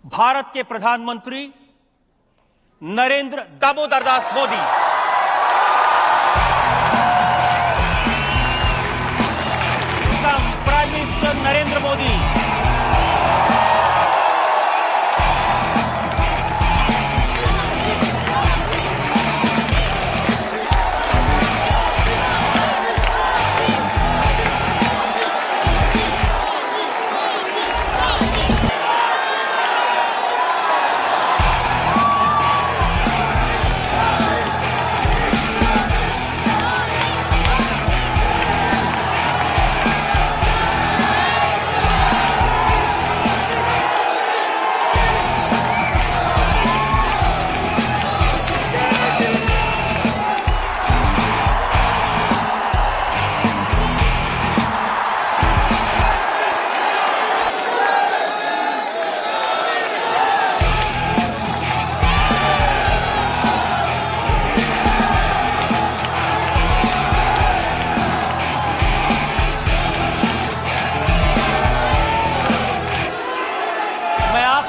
भारत के प्रधानमंत्री Narendra Damodar Das Modi. Prime minister Narendra Modi.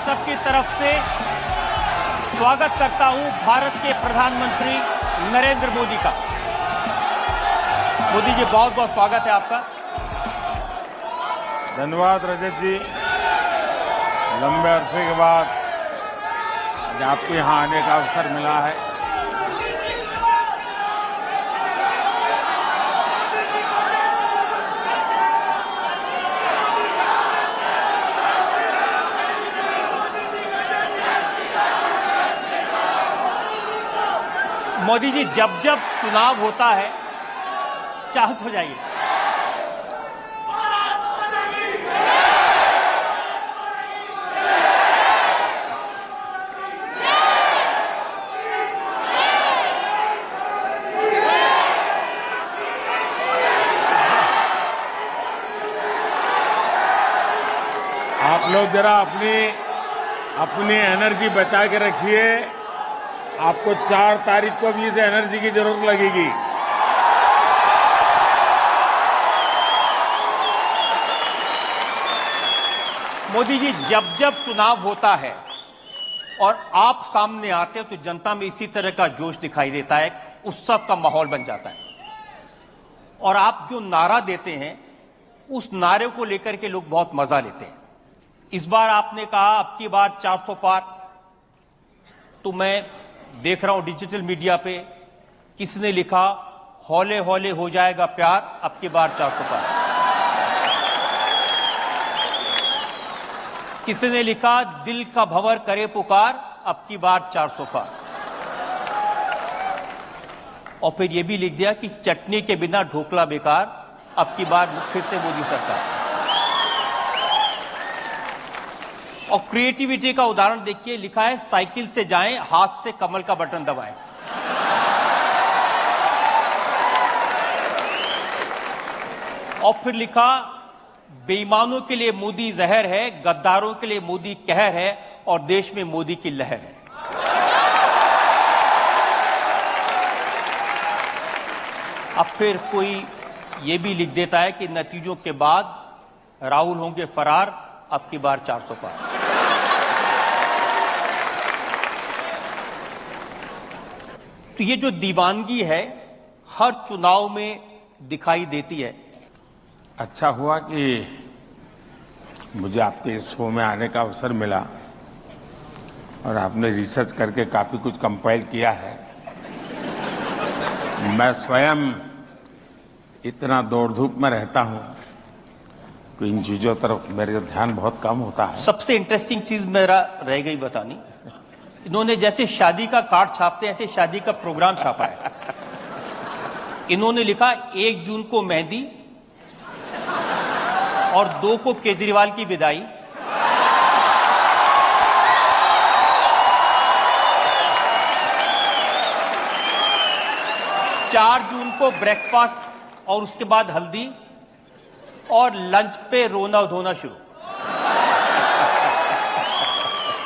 सबकी तरफ से स्वागत करता हूं भारत के प्रधानमंत्री नरेंद्र मोदी का। मोदी जी, बहुत बहुत स्वागत है आपका। धन्यवाद रजत जी। लंबे अरसे के बाद आज आपके यहां आने का अवसर मिला है। मोदी जी, जब जब चुनाव होता है शांत हो जाइए। आप लोग जरा अपनी एनर्जी बचा के रखिए। आपको 4 तारीख को भी इस एनर्जी की जरूरत लगेगी। मोदी जी, जब जब चुनाव होता है और आप सामने आते हैं तो जनता में इसी तरह का जोश दिखाई देता है, उत्सव का माहौल बन जाता है। और आप जो नारा देते हैं उस नारे को लेकर के लोग बहुत मजा लेते हैं। इस बार आपने कहा अब की बार 400 पार, तो मैं देख रहा हूं डिजिटल मीडिया पे किसी ने लिखा हौले हौले हो जाएगा प्यार, अब की बार 400 पार। किसी ने लिखा दिल का भंवर करे पुकार, अब की बार 400 पार। और फिर यह भी लिख दिया कि चटनी के बिना ढोकला बेकार, अब की बार फिर से मोदी सरकार। और क्रिएटिविटी का उदाहरण देखिए, लिखा है साइकिल से जाएं, हाथ से कमल का बटन दबाएं। और फिर लिखा बेईमानों के लिए मोदी जहर है, गद्दारों के लिए मोदी कहर है और देश में मोदी की लहर है। अब फिर कोई ये भी लिख देता है कि नतीजों के बाद राहुल होंगे फरार, अब की बार 400 पार। तो ये जो दीवानगी है हर चुनाव में दिखाई देती है। अच्छा हुआ कि मुझे आपके इस शो में आने का अवसर मिला और आपने रिसर्च करके काफी कुछ कंपाइल किया है। मैं स्वयं इतना दौड़ धूप में रहता हूं कि इन चीजों तरफ मेरा ध्यान बहुत कम होता है। सबसे इंटरेस्टिंग चीज मेरा रह गई बतानी, इन्होंने जैसे शादी का कार्ड छापते हैं ऐसे शादी का प्रोग्राम छापा है। इन्होंने लिखा 1 जून को मेहंदी और 2 को केजरीवाल की विदाई, 4 जून को ब्रेकफास्ट और उसके बाद हल्दी और लंच पे रोना धोना शुरू।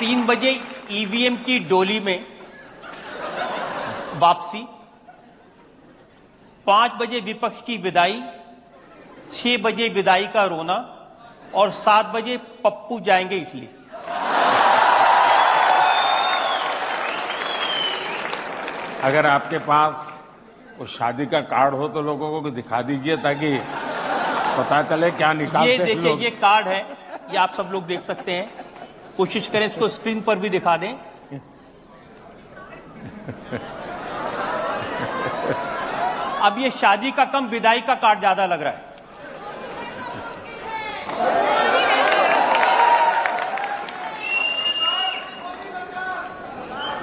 3 बजे ईवीएम की डोली में वापसी, 5 बजे विपक्ष की विदाई, 6 बजे विदाई का रोना और 7 बजे पप्पू जाएंगे इटली। अगर आपके पास वो शादी का कार्ड हो तो लोगों को दिखा दीजिए ताकि पता चले क्या निकालते ये हैं देखिए, लोग। ये कार्ड है, ये आप सब लोग देख सकते हैं। कोशिश करें इसको स्क्रीन पर भी दिखा दें। अब ये शादी का कम विदाई का कार्ड ज्यादा लग रहा है।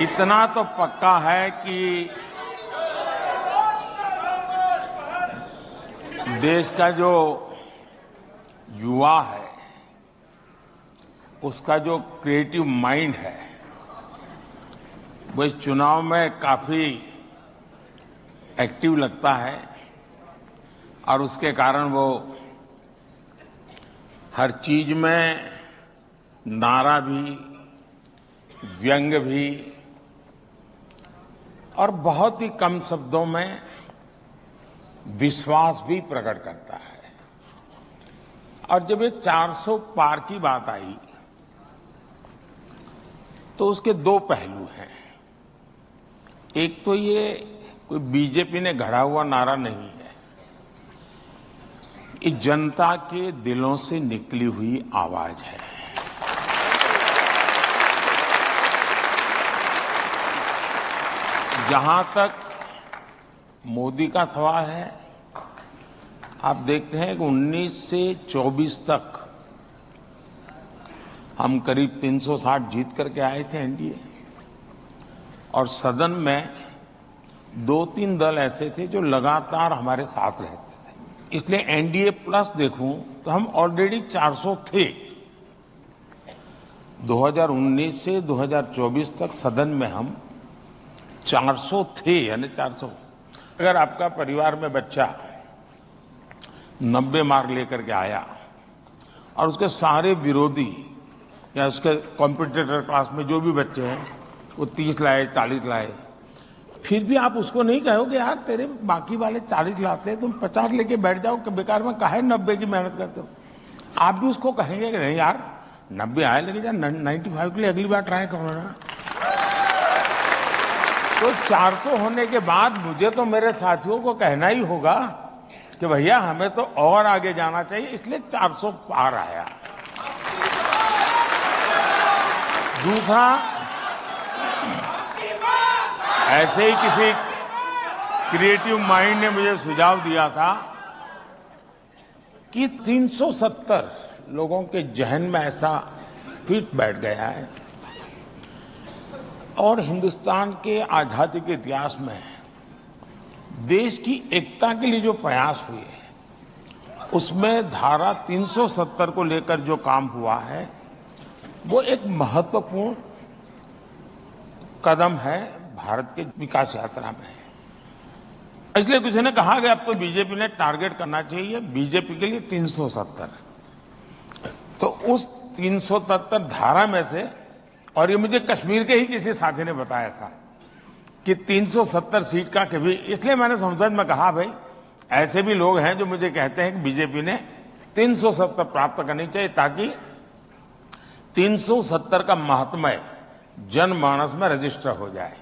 इतना तो पक्का है कि देश का जो युवा है उसका जो क्रिएटिव माइंड है वो इस चुनाव में काफी एक्टिव लगता है और उसके कारण वो हर चीज में नारा भी, व्यंग भी और बहुत ही कम शब्दों में विश्वास भी प्रकट करता है। और जब ये 400 पार की बात आई तो उसके दो पहलू हैं। एक तो ये कोई बीजेपी ने गढ़ा हुआ नारा नहीं है, ये जनता के दिलों से निकली हुई आवाज है। जहां तक मोदी का सवाल है, आप देखते हैं कि 19 से 24 तक हम करीब 360 जीत करके आए थे एनडीए, और सदन में 2-3 दल ऐसे थे जो लगातार हमारे साथ रहते थे। इसलिए एनडीए प्लस देखूं तो हम ऑलरेडी 400 थे। 2019 से 2024 तक सदन में हम 400 थे, यानी 400। अगर आपका परिवार में बच्चा 90 मार्क लेकर के आया और उसके सारे विरोधी या उसके कॉम्पिटिटर क्लास में जो भी बच्चे हैं वो 30 लाए, 40 लाए, फिर भी आप उसको नहीं कहोगे यार तेरे बाकी वाले 40 लाते हैं, तुम 50 लेके बैठ जाओ कि बेकार में काहे 90 की मेहनत करते हो। आप भी उसको कहेंगे कि नहीं यार 90 आए लेकिन यार 95 के लिए अगली बार ट्राई करो ना। तो 400 होने के बाद मुझे तो मेरे साथियों को कहना ही होगा कि भैया हमें तो और आगे जाना चाहिए, इसलिए 400 पार आया। दूसरा, ऐसे ही किसी क्रिएटिव माइंड ने मुझे सुझाव दिया था कि 370 लोगों के जहन में ऐसा फिट बैठ गया है, और हिंदुस्तान के आजादी के इतिहास में देश की एकता के लिए जो प्रयास हुए उसमें धारा 370 को लेकर जो काम हुआ है वो एक महत्वपूर्ण कदम है भारत के विकास यात्रा में। इसलिए किसी ने कहा कि अब तो बीजेपी ने टारगेट करना चाहिए बीजेपी के लिए 370। तो उस 370 धारा में से, और ये मुझे कश्मीर के ही किसी साथी ने बताया था कि 370 सीट का कभी, इसलिए मैंने संसद में कहा भाई ऐसे भी लोग हैं जो मुझे कहते हैं कि बीजेपी ने 370 प्राप्त करनी चाहिए ताकि 370 का महात्म्य जनमानस में रजिस्टर हो जाए।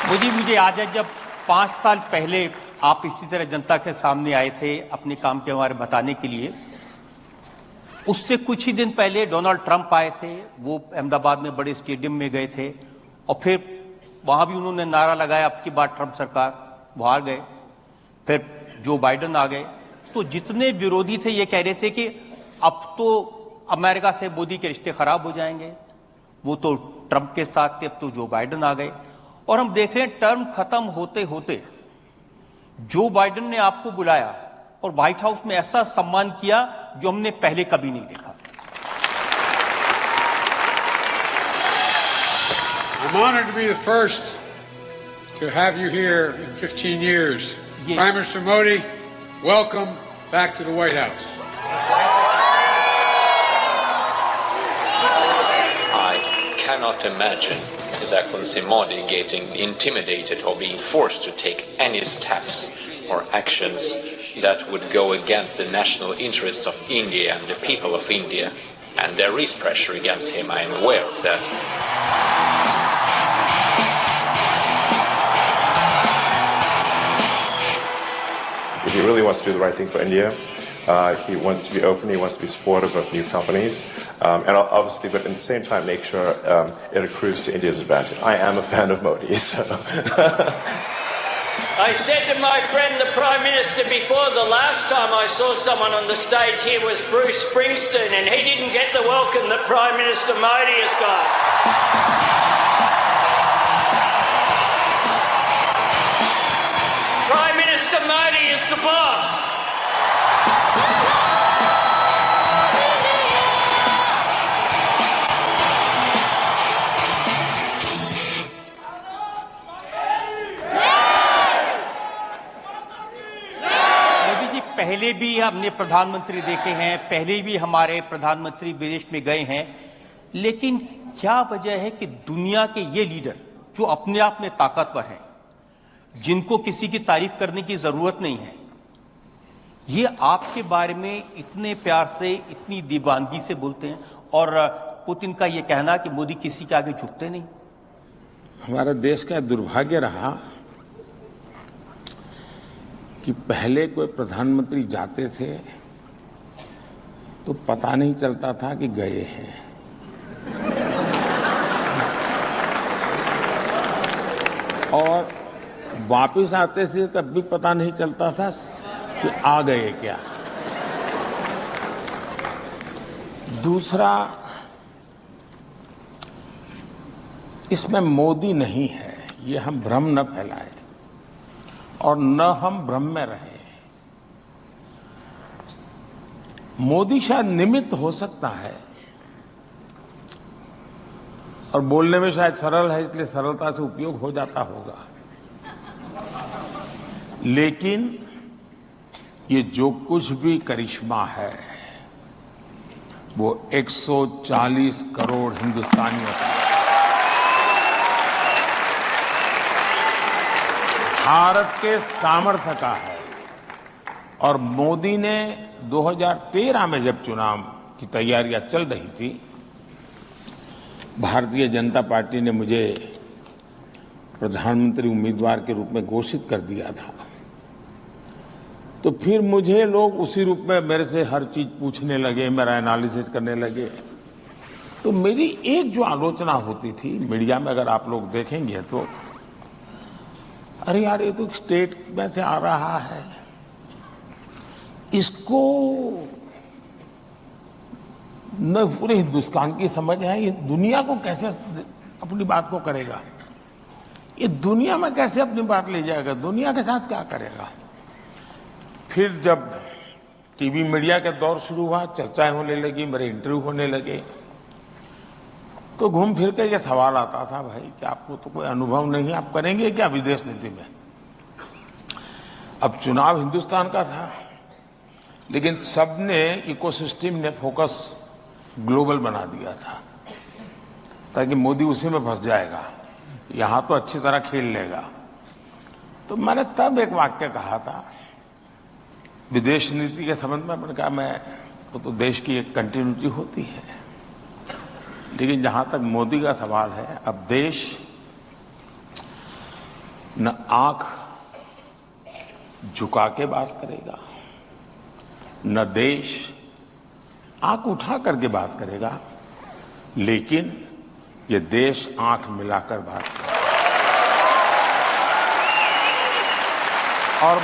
मुझे याद है जब 5 साल पहले आप इसी तरह जनता के सामने आए थे अपने काम के बारे में बताने के लिए, उससे कुछ ही दिन पहले डोनाल्ड ट्रंप आए थे। वो अहमदाबाद में बड़े स्टेडियम में गए थे और फिर वहां भी उन्होंने नारा लगाया अब की बार ट्रंप सरकार, वो हार गए। फिर जो बाइडेन आ गए, तो जितने विरोधी थे ये कह रहे थे कि अब तो अमेरिका से मोदी के रिश्ते खराब हो जाएंगे। वो तो ट्रंप के साथ थे, अब तो जो बाइडेन आ गए। और हम देख रहे हैं टर्म खत्म होते होते जो बाइडेन ने आपको बुलाया और व्हाइट हाउस में ऐसा सम्मान किया जो हमने पहले कभी नहीं देखा। I'm honored to be the first to have you here in 15 years. Yes. Prime Minister Modi, welcome back to the White House. I cannot imagine His Excellency Modi getting intimidated or being forced to take any steps or actions that would go against the national interests of India and the people of India. And there is pressure against him, I am aware of that. really wants to do the right thing for India. He wants to be open. He wants to be supportive of new companies, and obviously, but at the same time, make sure it accrues to India's advantage. I am a fan of Modi, so. I said to my friend, the Prime Minister, before, the last time I saw someone on the stage here was Bruce Springsteen, and he didn't get the welcome that Prime Minister Modi has got. Prime Minister Modi is the boss. पहले भी हमने प्रधानमंत्री देखे हैं, पहले भी हमारे प्रधानमंत्री विदेश में गए हैं, लेकिन क्या वजह है कि दुनिया के ये लीडर जो अपने आप में ताकतवर हैं, जिनको किसी की तारीफ करने की जरूरत नहीं है, ये आपके बारे में इतने प्यार से, इतनी दीवानगी से बोलते हैं, और पुतिन का ये कहना कि मोदी किसी के आगे झुकते नहीं। हमारे देश का दुर्भाग्य रहा कि पहले कोई प्रधानमंत्री जाते थे तो पता नहीं चलता था कि गए हैं, और वापस आते थे तब भी पता नहीं चलता था कि आ गए क्या। दूसरा, इसमें मोदी नहीं है, ये हम भ्रम न फैलाएं और न हम भ्रम में रहें। मोदी शायद निमित्त हो सकता है और बोलने में शायद सरल है, इसलिए सरलता से उपयोग हो जाता होगा, लेकिन ये जो कुछ भी करिश्मा है वो 140 करोड़ हिंदुस्तानियों का, भारत के सामर्थ्य का है। और मोदी ने 2013 में जब चुनाव की तैयारियां चल रही थी, भारतीय जनता पार्टी ने मुझे प्रधानमंत्री उम्मीदवार के रूप में घोषित कर दिया था, तो फिर मुझे लोग उसी रूप में मेरे से हर चीज पूछने लगे, मेरा एनालिसिस करने लगे। तो मेरी एक जो आलोचना होती थी मीडिया में, अगर आप लोग देखेंगे तो, अरे यार ये तो स्टेट में से आ रहा है, इसको न पूरे हिंदुस्तान की समझ है, ये दुनिया को कैसे अपनी बात को करेगा, ये दुनिया में कैसे अपनी बात ले जाएगा, दुनिया के साथ क्या करेगा। फिर जब टीवी मीडिया का दौर शुरू हुआ, चर्चाएं होने लगी, मेरे इंटरव्यू होने लगे, तो घूम फिर के ये सवाल आता था, भाई कि आपको तो कोई अनुभव नहीं है, आप करेंगे क्या विदेश नीति में। अब चुनाव हिंदुस्तान का था, लेकिन सबने, इकोसिस्टम ने फोकस ग्लोबल बना दिया था, ताकि मोदी उसी में फंस जाएगा, यहां तो अच्छी तरह खेल लेगा। तो मैंने तब एक वाक्य कहा था विदेश नीति के संबंध में, मैंने कहा वो तो देश की एक कंटिन्यूटी होती है, लेकिन जहां तक मोदी का सवाल है, अब देश न आंख झुका के बात करेगा, न देश आंख उठा करके बात करेगा, लेकिन ये देश आंख मिलाकर बात करेगा। और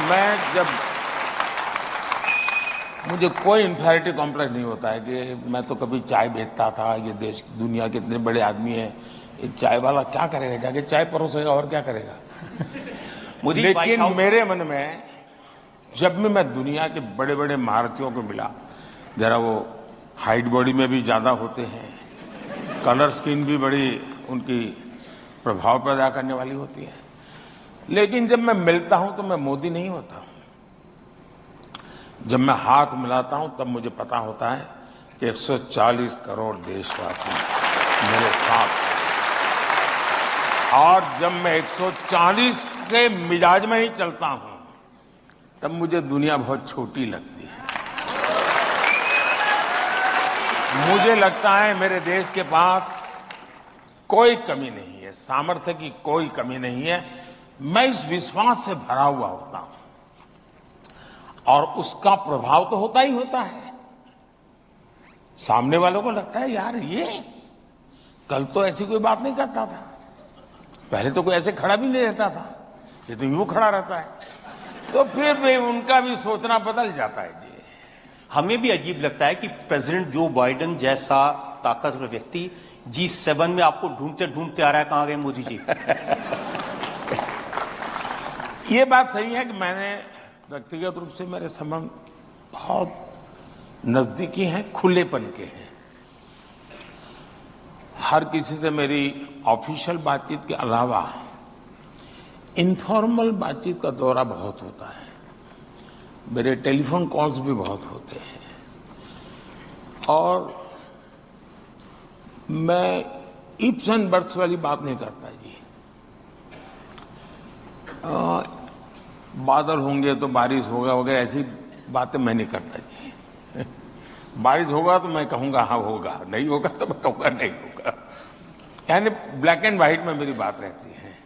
मुझे कोई इंफेरिटी कॉम्प्लेक्स नहीं होता है कि मैं तो कभी चाय बेचता था, ये देश दुनिया के इतने बड़े आदमी हैं, ये चाय वाला क्या करेगा, जाके चाय परोसेगा और क्या करेगा। लेकिन मेरे मन में जब भी मैं दुनिया के बड़े बड़े महारथियों को मिला, जरा वो हाइट बॉडी में भी ज्यादा होते हैं, कलर स्किन भी बड़ी उनकी प्रभाव पैदा करने वाली होती है, लेकिन जब मैं मिलता हूं तो मैं मोदी नहीं होता हूं। जब मैं हाथ मिलाता हूं तब मुझे पता होता है कि 140 करोड़ देशवासी मेरे साथ हैं, और जब मैं 140 के मिजाज में ही चलता हूं तब मुझे दुनिया बहुत छोटी लगती है। मुझे लगता है मेरे देश के पास कोई कमी नहीं है, सामर्थ्य की कोई कमी नहीं है, मैं इस विश्वास से भरा हुआ होता हूं। और उसका प्रभाव तो होता ही होता है। सामने वालों को लगता है यार ये कल तो ऐसी कोई बात नहीं करता था, पहले तो कोई ऐसे खड़ा भी नहीं रहता था, ये तो यूं खड़ा रहता है। तो फिर भी उनका भी सोचना बदल जाता है जी। हमें भी अजीब लगता है कि प्रेसिडेंट जो बाइडेन जैसा ताकतवर व्यक्ति G7 में आपको ढूंढते ढूंढते आ रहा है, कहां गए मोदी जी? ये बात सही है कि मैंने व्यक्तिगत रूप से मेरे संबंध बहुत नजदीकी हैं, खुलेपन के हैं। हर किसी से मेरी ऑफिशियल बातचीत के अलावा इनफॉर्मल बातचीत का दौरा बहुत होता है, मेरे टेलीफोन कॉल्स भी बहुत होते हैं। और मैं इप्स एंड बर्ड्स वाली बात नहीं करता जी। बादल होंगे तो बारिश होगा वगैरह ऐसी बातें मैं नहीं करता जी। बारिश होगा तो मैं कहूंगा हाँ होगा, नहीं होगा तो मैं कहूंगा नहीं होगा। यानी ब्लैक एंड व्हाइट में मेरी बात रहती है।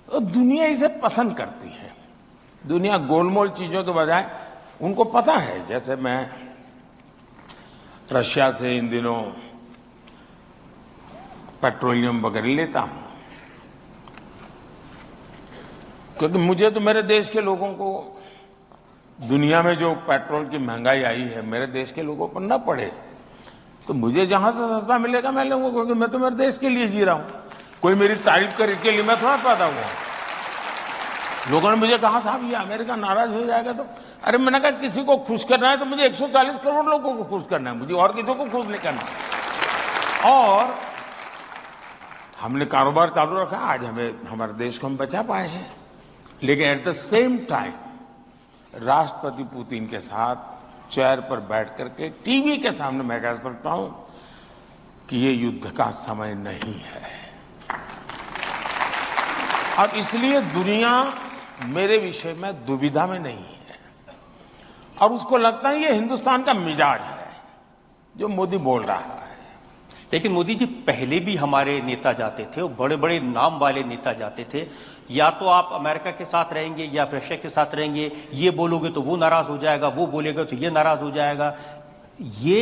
तो दुनिया इसे पसंद करती है। दुनिया गोलमोल चीजों के बजाय उनको पता है, जैसे मैं रशिया से इन दिनों पेट्रोलियम वगैरह लेता हूं, क्योंकि मुझे तो मेरे देश के लोगों को, दुनिया में जो पेट्रोल की महंगाई आई है मेरे देश के लोगों पर न पड़े, तो मुझे जहां से सस्ता मिलेगा मैं लूंगा, क्योंकि मैं तो मेरे देश के लिए जी रहा हूं। कोई मेरी तारीफ करे के लिए मैं थोड़ा पैदा हुआ। लोगों ने मुझे कहा साहब ये अमेरिका नाराज हो जाएगा, तो अरे मैंने कहा किसी को खुश करना है तो मुझे 140 करोड़ लोगों को खुश करना है, मुझे और किसी को खुश नहीं करना। और हमने कारोबार चालू रखा, आज हमारे देश को हम बचा पाए हैं। लेकिन एट द सेम टाइम राष्ट्रपति पुतिन के साथ चेयर पर बैठ करके टीवी के सामने मैं कह सकता हूं कि ये युद्ध का समय नहीं है। और इसलिए दुनिया मेरे विषय में दुविधा में नहीं है, और उसको लगता है ये हिंदुस्तान का मिजाज है जो मोदी बोल रहा है। लेकिन मोदी जी पहले भी हमारे नेता जाते थे, बड़े बड़े नाम वाले नेता जाते थे, या तो आप अमेरिका के साथ रहेंगे या रशिया के साथ रहेंगे, ये बोलोगे तो वो नाराज हो जाएगा, वो बोलेगा तो ये नाराज हो जाएगा। ये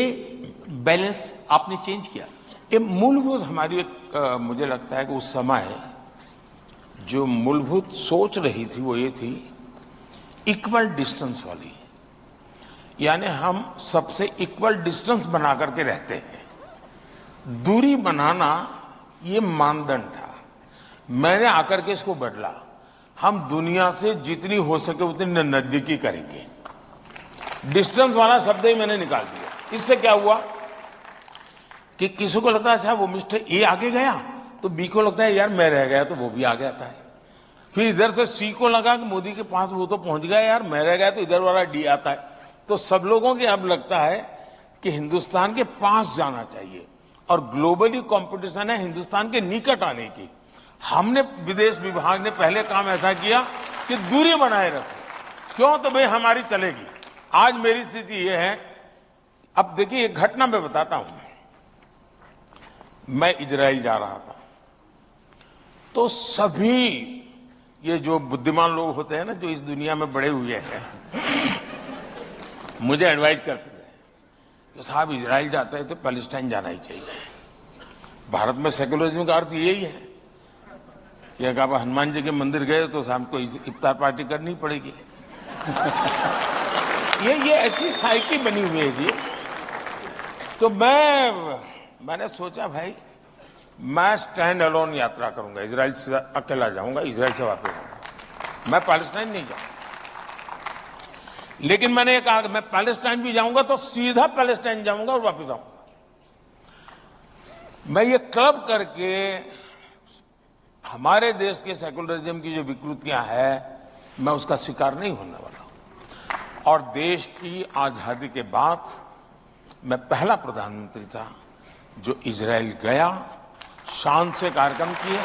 बैलेंस आपने चेंज किया। ये मूलभूत हमारी एक मुझे लगता है कि उस समय जो मूलभूत सोच रही थी वो ये थी इक्वल डिस्टेंस वाली, यानी हम सबसे इक्वल डिस्टेंस बना करके रहते हैं। दूरी बनाना ये मानदंड था। मैंने आकर के इसको बदला, हम दुनिया से जितनी हो सके उतनी नजदीकी करेंगे। डिस्टेंस वाला शब्द ही मैंने निकाल दिया। इससे क्या हुआ कि किसी को लगता है अच्छा वो मिस्टर ए आगे गया तो बी को लगता है यार मैं रह गया तो वो भी आगे आता है। फिर इधर से सी को लगा कि मोदी के पास वो तो पहुंच गया यार, मैं रह गया तो इधर वाला डी आता है। तो सब लोगों के अब लगता है कि हिंदुस्तान के पास जाना चाहिए, और ग्लोबली कंपटीशन है हिंदुस्तान के निकट आने की। हमने विदेश विभाग ने पहले काम ऐसा किया कि दूरी बनाए रखो। क्यों? तो भाई हमारी चलेगी। आज मेरी स्थिति यह है, अब देखिए एक घटना मैं बताता हूं। मैं इजराइल जा रहा था, तो सभी ये जो बुद्धिमान लोग होते हैं ना, जो इस दुनिया में बड़े हुए हैं, मुझे एडवाइस करते थे कि साहब इजराइल जाते हैं तो पैलेस्टाइन जाना ही चाहिए। भारत में सेकुलरिज्म का अर्थ यही है कि अगर आप हनुमान जी के मंदिर गए तो शाम को इफ्तार पार्टी करनी पड़ेगी। ये ऐसी साइकी बनी हुई है जी। तो मैंने सोचा भाई मैं स्टैंड अलोन यात्रा करूंगा, इजराइल से अकेला जाऊंगा, इजराइल से वापस आऊंगा, मैं पैलेस्टाइन नहीं जाऊंगा। लेकिन मैंने ये कहा कि मैं पैलेस्टाइन भी जाऊंगा तो सीधा पैलेस्टाइन जाऊंगा और वापस आऊंगा। मैं ये क्लब करके हमारे देश के सेकुलरिज्म की जो विकृतियां हैं मैं उसका शिकार नहीं होने वाला। और देश की आजादी के बाद मैं पहला प्रधानमंत्री था जो इजराइल गया, शान से कार्यक्रम किए,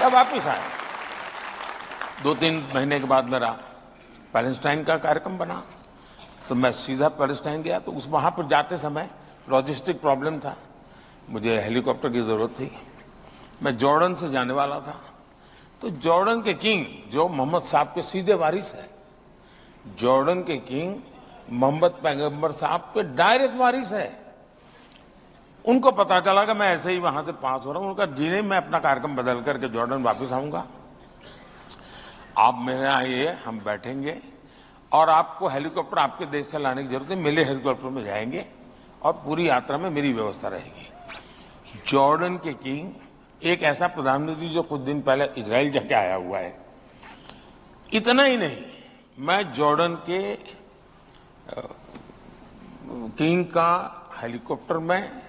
तब वापिस आया। 2-3 महीने के बाद मेरा पैलेस्टाइन का कार्यक्रम बना, तो मैं सीधा पैलेस्टाइन गया। तो उस वहां पर जाते समय लॉजिस्टिक प्रॉब्लम था, मुझे हेलीकॉप्टर की जरूरत थी। मैं जॉर्डन से जाने वाला था, तो जॉर्डन के किंग जो मोहम्मद साहब के सीधे वारिस है, जॉर्डन के किंग मोहम्मद पैगंबर साहब के डायरेक्ट वारिस है। उनको पता चला कि मैं ऐसे ही वहां से पास हो रहा हूं, उनका जी नहीं, मैं अपना कार्यक्रम बदल करके जॉर्डन वापस आऊंगा, आप मेरे यहाँ आइए, हम बैठेंगे और आपको हेलीकॉप्टर आपके देश से लाने की जरूरत है, मेरे हेलीकॉप्टर में जाएंगे और पूरी यात्रा में मेरी व्यवस्था रहेगी। जॉर्डन के किंग एक ऐसा प्रधानमंत्री जो कुछ दिन पहले इजराइल जाके आया हुआ है। इतना ही नहीं, मैं जॉर्डन के किंग का हेलीकॉप्टर में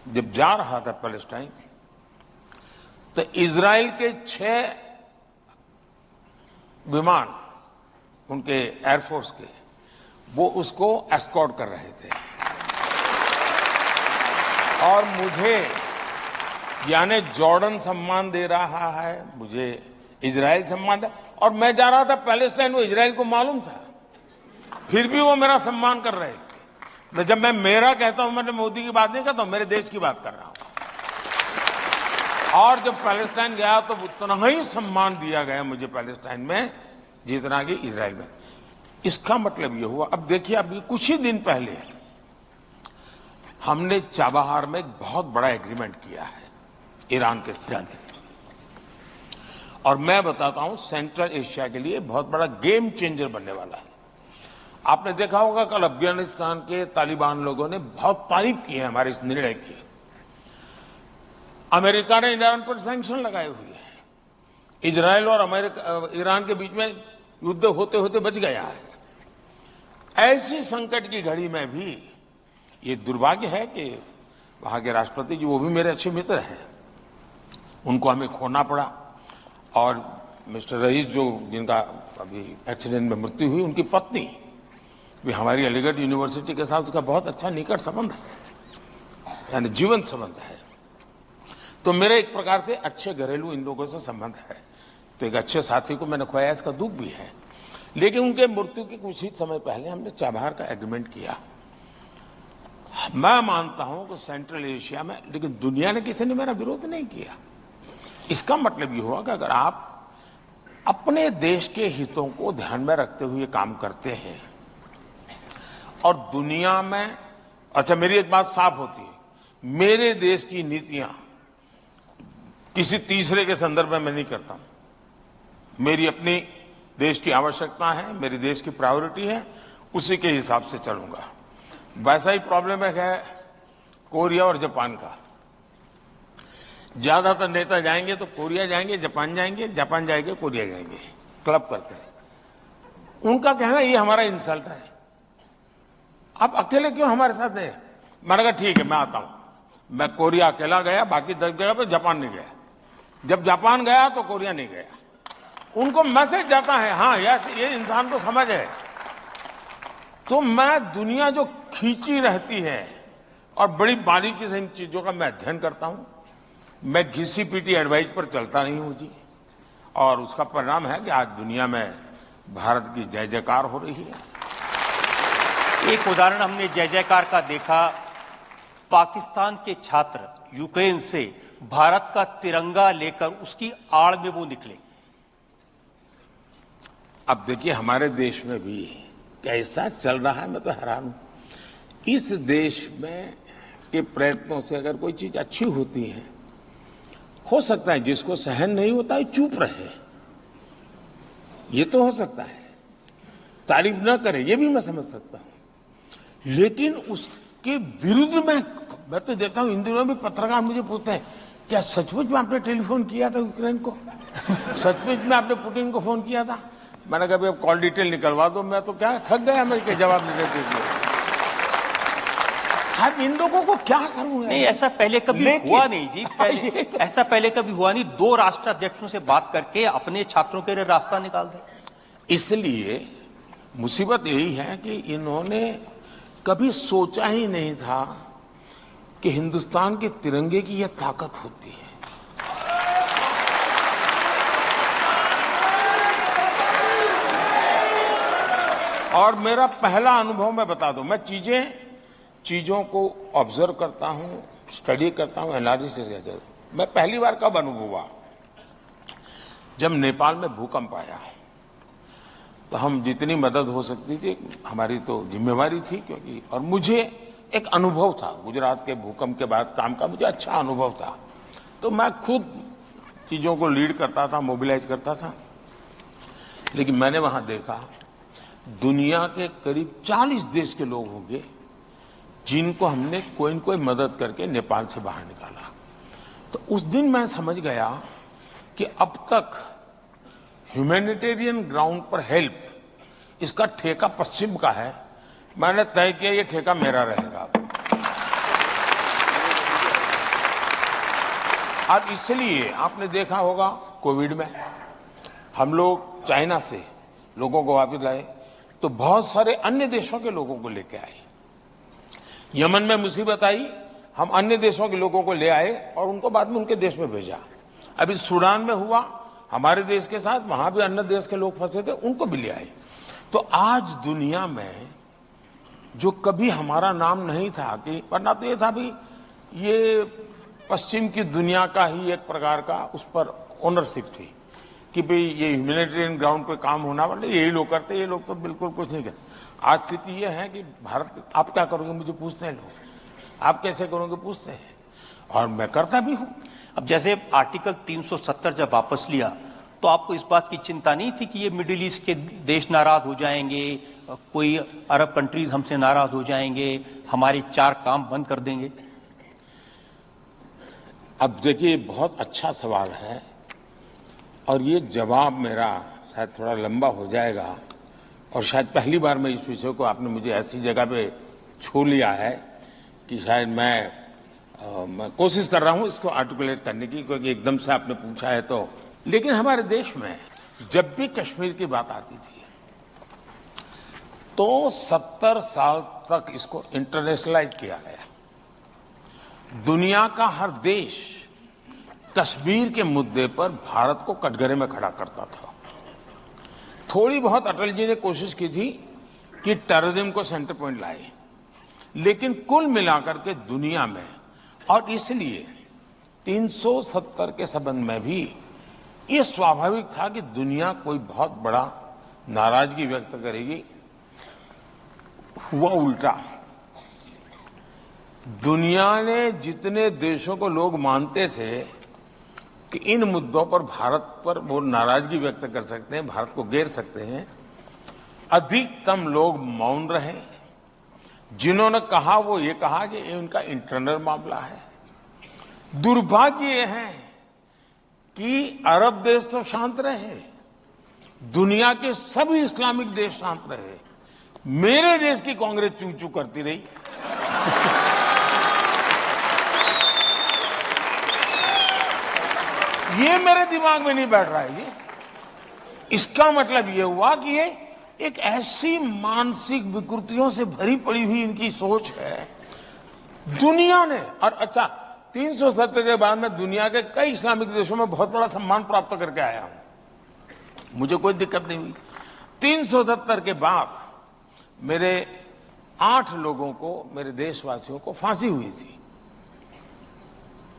जब जा रहा था पैलेस्टाइन, तो इजराइल के 6 विमान उनके एयरफोर्स के, वो उसको एस्कॉर्ट कर रहे थे और मुझे, यानी जॉर्डन सम्मान दे रहा है, मुझे इजराइल सम्मान दे, और मैं जा रहा था पैलेस्टाइन, वो इजराइल को मालूम था, फिर भी वो मेरा सम्मान कर रहे थे। तो जब मैं मेरा कहता हूं, मैंने मोदी की बात नहीं कहता हूं, मेरे देश की बात कर रहा हूं। और जब पैलेस्टाइन गया तो उतना ही सम्मान दिया गया मुझे पैलेस्टाइन में जितना कि इजराइल में। इसका मतलब ये हुआ, अब देखिए, अभी कुछ ही दिन पहले हमने चाबहार में एक बहुत बड़ा एग्रीमेंट किया है ईरान के साथ, और मैं बताता हूं सेंट्रल एशिया के लिए बहुत बड़ा गेम चेंजर बनने वाला है। आपने देखा होगा कल अफगानिस्तान के तालिबान लोगों ने बहुत तारीफ की है हमारे इस निर्णय की। अमेरिका ने ईरान पर सैंक्शन लगाए हुए हैं, इजराइल और अमेरिका ईरान के बीच में युद्ध होते होते बच गया है। ऐसी संकट की घड़ी में भी ये दुर्भाग्य है कि वहां के राष्ट्रपति जी, वो भी मेरे अच्छे मित्र हैं, उनको हमें खोना पड़ा। और मिस्टर रईस जो जिनका अभी एक्सीडेंट में मृत्यु हुई, उनकी पत्नी भी हमारी अलीगढ़ यूनिवर्सिटी के साथ उसका बहुत अच्छा निकट संबंध है, यानी जीवन संबंध है। तो मेरे एक प्रकार से अच्छे घरेलू इन लोगों से संबंध है। तो एक अच्छे साथी को मैंने खोया, इसका दुख भी है। लेकिन उनके मृत्यु के कुछ ही समय पहले हमने चाबहार का एग्रीमेंट किया। मैं मानता हूं कि सेंट्रल एशिया में, लेकिन दुनिया ने किसी ने मेरा विरोध नहीं किया। इसका मतलब ये हुआ कि अगर आप अपने देश के हितों को ध्यान में रखते हुए काम करते हैं और दुनिया में, अच्छा मेरी एक बात साफ होती है, मेरे देश की नीतियां किसी तीसरे के संदर्भ में मैं नहीं करता हूं। मेरी अपनी देश की आवश्यकता है, मेरी देश की प्रायोरिटी है, उसी के हिसाब से चलूंगा। वैसा ही प्रॉब्लम है कोरिया और जापान का। ज्यादातर नेता जाएंगे तो कोरिया जाएंगे, जापान जाएंगे, जापान जाएंगे, कोरिया जाएंगे, क्लब करते हैं। उनका कहना ये हमारा इंसल्ट है, आप अकेले क्यों हमारे साथ हैं? मैंने कहा ठीक है, मैं आता हूं। मैं कोरिया अकेला गया, बाकी 10 जगह पे जापान नहीं गया। जब जापान गया तो कोरिया नहीं गया। उनको मैसेज जाता है, हाँ ये इंसान को समझ है। तो मैं, दुनिया जो खींची रहती है और बड़ी बारीकी से इन चीजों का मैं अध्ययन करता हूं। मैं घिसी पीटी एडवाइस पर चलता नहीं हूं जी, और उसका परिणाम है कि आज दुनिया में भारत की जय जयकार हो रही है। एक उदाहरण हमने जय जयकार का देखा, पाकिस्तान के छात्र यूक्रेन से भारत का तिरंगा लेकर उसकी आड़ में वो निकले। अब देखिए हमारे देश में भी कैसा चल रहा है, मैं तो हैरान हूं। इस देश में के प्रयत्नों से अगर कोई चीज अच्छी होती है, हो सकता है जिसको सहन नहीं होता है चुप रहे, ये तो हो सकता है, तारीफ न करे, ये भी मैं समझ सकता हूं। लेकिन उसके विरुद्ध मैं तो देखता हूं, इन दिनों भी पत्रकार मुझे पूछते हैं, क्या सचमुच में आपने टेलीफोन किया था यूक्रेन को? सचमुच में आपने पुतिन को फोन किया था? मैंने कहा अब कॉल डिटेल निकलवा दो, मैं तो क्या थक गया मैं के जवाब नहीं देते थे। अब इन लोगों को क्या करूं? नहीं, ऐसा पहले कभी हुआ नहीं जी, पहले तो ऐसा पहले कभी हुआ नहीं। 2 राष्ट्राध्यक्षों से बात करके अपने छात्रों के लिए रास्ता निकाल दे। इसलिए मुसीबत यही है कि इन्होंने कभी सोचा ही नहीं था कि हिंदुस्तान के तिरंगे की यह ताकत होती है। और मेरा पहला अनुभव मैं बता दूं, मैं चीजों को ऑब्जर्व करता हूं, स्टडी करता हूं, एनालिसिस करता हूं। मैं पहली बार कब अनुभव हुआ, जब नेपाल में भूकंप आया। तो हम जितनी मदद हो सकती थी हमारी तो जिम्मेवारी थी, क्योंकि और मुझे एक अनुभव था गुजरात के भूकंप के बाद काम का, मुझे अच्छा अनुभव था, तो मैं खुद चीजों को लीड करता था, मोबिलाइज करता था। लेकिन मैंने वहां देखा दुनिया के करीब 40 देश के लोग होंगे जिनको हमने कोई न कोई मदद करके नेपाल से बाहर निकाला। तो उस दिन मैं समझ गया कि अब तक ह्यूमैनिटेरियन ग्राउंड पर हेल्प, इसका ठेका पश्चिम का है। मैंने तय किया ये ठेका मेरा रहेगा। और इसलिए आपने देखा होगा कोविड में हम लोग चाइना से लोगों को वापस लाए, तो बहुत सारे अन्य देशों के लोगों को लेके आए। यमन में मुसीबत आई, हम अन्य देशों के लोगों को ले आए और उनको बाद में उनके देश में भेजा। अभी सूडान में हुआ हमारे देश के साथ, वहां भी अन्य देश के लोग फंसे थे, उनको भी ले आए। तो आज दुनिया में जो कभी हमारा नाम नहीं था, कि वरना तो ये था भी ये पश्चिम की दुनिया का ही एक प्रकार का उस पर ओनरशिप थी कि भाई ये ह्यूमैनिटेरियन ग्राउंड पे काम होना वाले यही लोग करते, ये लोग तो बिल्कुल कुछ नहीं करते। आज स्थिति ये है कि भारत, आप क्या करोगे मुझे पूछते हैं लोग, आप कैसे करोगे पूछते हैं, और मैं करता भी हूं। अब जैसे आर्टिकल 370 जब वापस लिया तो आपको इस बात की चिंता नहीं थी कि ये मिडिल ईस्ट के देश नाराज हो जाएंगे, कोई अरब कंट्रीज हमसे नाराज हो जाएंगे, हमारे 4 काम बंद कर देंगे? अब देखिए बहुत अच्छा सवाल है और ये जवाब मेरा शायद थोड़ा लंबा हो जाएगा, और शायद पहली बार मैं इस विषय को आपने मुझे ऐसी जगह पे छू लिया है कि शायद मैं कोशिश कर रहा हूं इसको आर्टिकुलेट करने की, क्योंकि एकदम से आपने पूछा है तो। लेकिन हमारे देश में जब भी कश्मीर की बात आती थी तो 70 साल तक इसको इंटरनेशनलाइज किया गया। दुनिया का हर देश कश्मीर के मुद्दे पर भारत को कटघरे में खड़ा करता था। थोड़ी बहुत अटल जी ने कोशिश की थी कि टेररिज्म को सेंटर पॉइंट लाए, लेकिन कुल मिलाकर के दुनिया में, और इसलिए 370 के संबंध में भी ये स्वाभाविक था कि दुनिया कोई बहुत बड़ा नाराजगी व्यक्त करेगी। हुआ उल्टा। दुनिया ने जितने देशों को लोग मानते थे कि इन मुद्दों पर भारत पर वो नाराजगी व्यक्त कर सकते हैं, भारत को घेर सकते हैं, अधिकतम लोग मौन रहे। जिन्होंने कहा वो ये कहा कि ये उनका इंटरनल मामला है। दुर्भाग्य ये है कि अरब देश तो शांत रहे, दुनिया के सभी इस्लामिक देश शांत रहे, मेरे देश की कांग्रेस चू चू करती रही। ये मेरे दिमाग में नहीं बैठ रहा है। ये इसका मतलब ये हुआ कि ये एक ऐसी मानसिक विकृतियों से भरी पड़ी हुई इनकी सोच है दुनिया ने। और अच्छा, 370 के बाद में दुनिया के कई इस्लामिक देशों में बहुत बड़ा सम्मान प्राप्त करके आया हूं, मुझे कोई दिक्कत नहीं हुई। 370 के बाद मेरे 8 लोगों को, मेरे देशवासियों को फांसी हुई थी।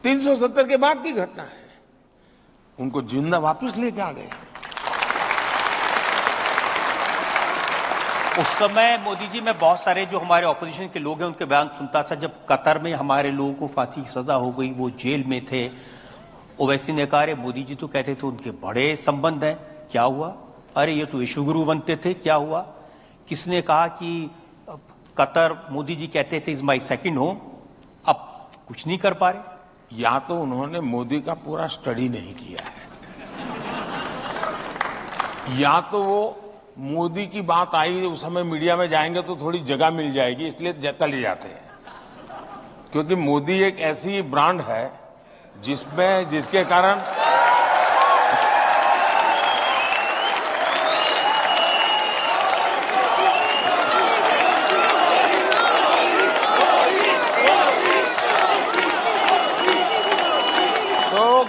370 के बाद की घटना है, उनको जिंदा वापस लेके आ गए। उस समय मोदी जी, मैं बहुत सारे जो हमारे ऑपोजिशन के लोग हैं उनके बयान सुनता था। जब कतर में हमारे लोगों को फांसी की सजा हो गई, वो जेल में थे, ओवैसी ने कहा मोदी जी तो कहते थे उनके बड़े संबंध हैं, क्या हुआ? अरे ये तो विश्वगुरु बनते थे, क्या हुआ? किसने कहा कि कतर, मोदी जी कहते थे इज माई सेकंड होम, अब कुछ नहीं कर पा रहे? या तो उन्होंने मोदी का पूरा स्टडी नहीं किया है, या तो वो मोदी की बात आई उस समय मीडिया में जाएंगे तो थोड़ी जगह मिल जाएगी इसलिए चले जाते हैं। क्योंकि मोदी एक ऐसी ब्रांड है जिसके कारण तो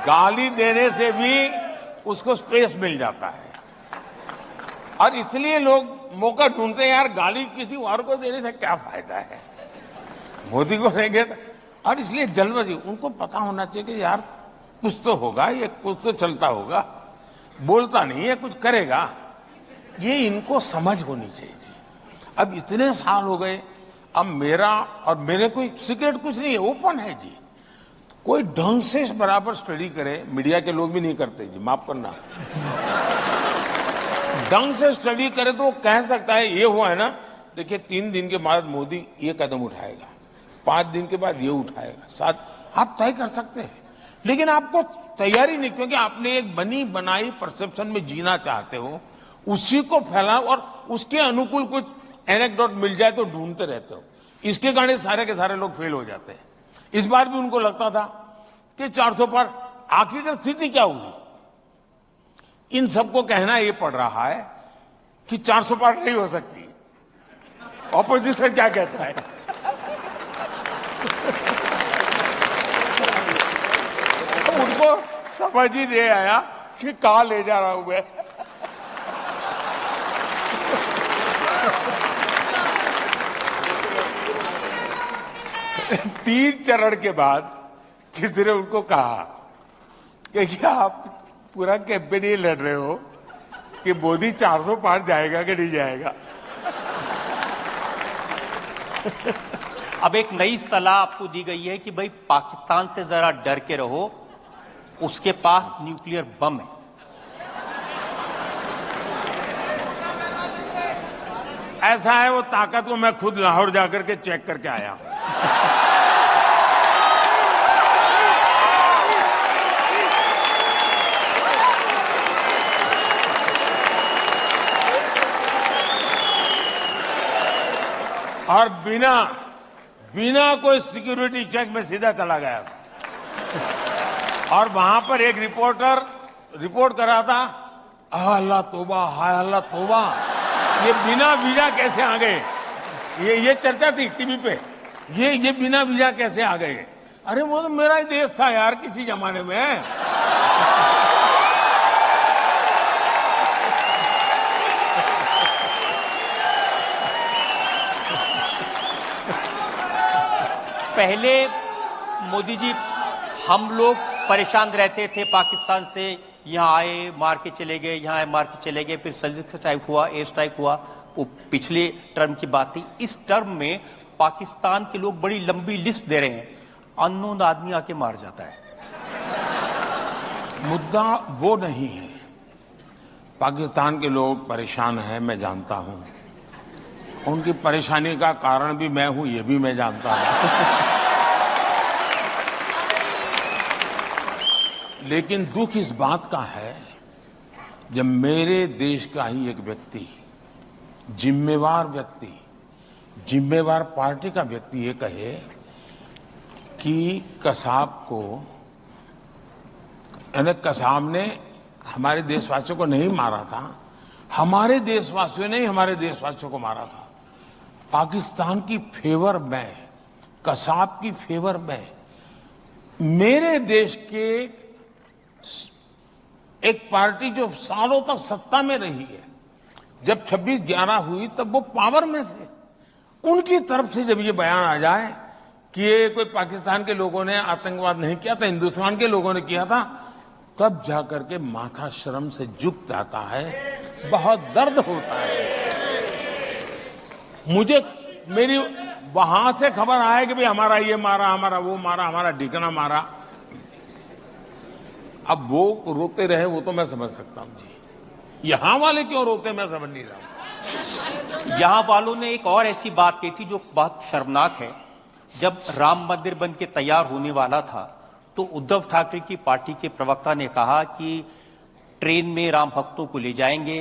गाली देने से भी उसको स्पेस मिल जाता है। और इसलिए लोग मौका ढूंढते हैं, यार गाली किसी और को देने से क्या फायदा है, मोदी को देंगे तो। और इसलिए जल्दबाजी, उनको पता होना चाहिए कि यार कुछ तो होगा, ये कुछ तो चलता होगा, बोलता नहीं है, कुछ करेगा। ये इनको समझ होनी चाहिए जी। अब इतने साल हो गए, अब मेरा और मेरे कोई सीक्रेट कुछ नहीं है, ओपन है जी। कोई ढंग से बराबर स्टडी करे, मीडिया के लोग भी नहीं करते जी, माफ करना। ढंग से स्टडी करे तो वो कह सकता है ये हुआ है ना, देखिए 3 दिन के बाद मोदी ये कदम उठाएगा, 5 दिन के बाद ये उठाएगा, 7 आप तय कर सकते हैं। लेकिन आपको तैयारी नहीं, क्योंकि आपने एक बनी बनाई परसेप्शन में जीना चाहते हो, उसी को फैलाओ और उसके अनुकूल कुछ एनेक्डोट मिल जाए तो ढूंढते रहते हो। इसके कारण सारे के सारे लोग फेल हो जाते हैं। इस बार भी उनको लगता था कि 400 पार, आखिरकार स्थिति क्या हुई? इन सबको कहना ये पड़ रहा है कि 400 पार नहीं हो सकती। ऑपोजिशन क्या कहता है? तो उनको समझ ही नहीं आया कि कहां ले जा रहा हूं मैं। तीन चरण के बाद किसी ने उनको कहा कि क्या आप पूरा कैंपेन ये लड़ रहे हो कि मोदी 400 पार जाएगा कि नहीं जाएगा? अब एक नई सलाह आपको दी गई है कि भाई पाकिस्तान से जरा डर के रहो, उसके पास न्यूक्लियर बम है। ऐसा है, वो ताकत को मैं खुद लाहौर जाकर के चेक करके आया हूं। और बिना कोई सिक्योरिटी चेक में सीधा चला गया था। और वहां पर एक रिपोर्टर रिपोर्ट कर रहा था, अल्लाह तौबा, हाय अल्लाह तौबा, ये बिना वीजा कैसे आ गए? ये चर्चा थी टीवी पे, ये बिना वीजा कैसे आ गए? अरे वो तो मेरा ही देश था यार किसी जमाने में। पहले मोदी जी हम लोग परेशान रहते थे पाकिस्तान से, यहाँ आए मार के चले गए, यहाँ आए मार के चले गए, फिर सर्जिकल स्ट्राइक हुआ, एयर स्ट्राइक हुआ, वो पिछले टर्म की बात थी। इस टर्म में पाकिस्तान के लोग बड़ी लंबी लिस्ट दे रहे हैं, अननोन आदमी आके मार जाता है। मुद्दा वो नहीं है। पाकिस्तान के लोग परेशान हैं, मैं जानता हूं। उनकी परेशानी का कारण भी मैं हूं, ये भी मैं जानता हूं। लेकिन दुख इस बात का है, जब मेरे देश का ही एक व्यक्ति, जिम्मेवार व्यक्ति, जिम्मेवार पार्टी का व्यक्ति ये कहे कि कसाब को, यानी कसाब ने हमारे देशवासियों को नहीं मारा था, हमारे देशवासियों ने ही हमारे देशवासियों को मारा था। पाकिस्तान की फेवर में, कसाब की फेवर में, मेरे देश के एक पार्टी जो सालों तक सत्ता में रही है, जब 26/11 हुई तब वो पावर में थे, उनकी तरफ से जब ये बयान आ जाए कि ये कोई पाकिस्तान के लोगों ने आतंकवाद नहीं किया था, हिंदुस्तान के लोगों ने किया था, तब जाकर के माथा शर्म से झुक जाता है, बहुत दर्द होता है। मुझे मेरी वहां से खबर आए कि भाई हमारा ये मारा, हमारा वो मारा, हमारा ठिकाना मारा। अब वो रोते रहे वो तो मैं समझ सकता हूं जी, यहां वाले क्यों रोते मैं समझ नहीं रहा। यहां वालों ने एक और ऐसी बात कही थी जो बहुत शर्मनाक है। जब राम मंदिर बन के तैयार होने वाला था तो उद्धव ठाकरे की पार्टी के प्रवक्ता ने कहा कि ट्रेन में राम भक्तों को ले जाएंगे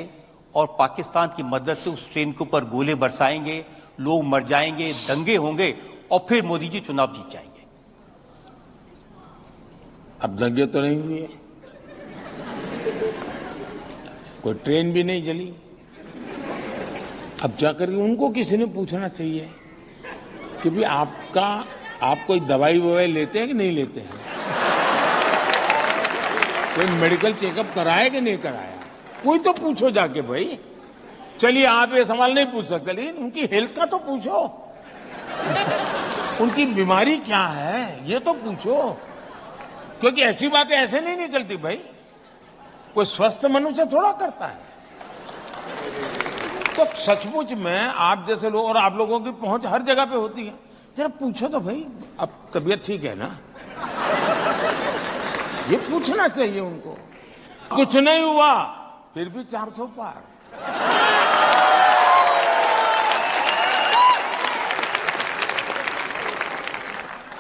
और पाकिस्तान की मदद से उस ट्रेन के ऊपर गोले बरसाएंगे, लोग मर जाएंगे, दंगे होंगे और फिर मोदी जी चुनाव जीत जाएंगे। अब दंगे तो नहीं हुए, कोई ट्रेन भी नहीं जली। अब जाकर उनको किसी ने पूछना चाहिए कि भाई आप कोई दवाई ववाई लेते हैं कि नहीं लेते हैं, कोई मेडिकल चेकअप कराया कि नहीं कराया, कोई तो पूछो जाके भाई। चलिए आप ये सवाल नहीं पूछ सकते, लेकिन उनकी हेल्थ का तो पूछो, उनकी बीमारी क्या है ये तो पूछो, क्योंकि ऐसी बातें ऐसे नहीं निकलती भाई, कोई स्वस्थ मनुष्य थोड़ा करता है। तो सचमुच में आप जैसे लोग और आप लोगों की पहुंच हर जगह पे होती है, जरा पूछो तो भाई, अब तबीयत ठीक है ना, ये पूछना चाहिए उनको। कुछ नहीं हुआ फिर भी 400 पार।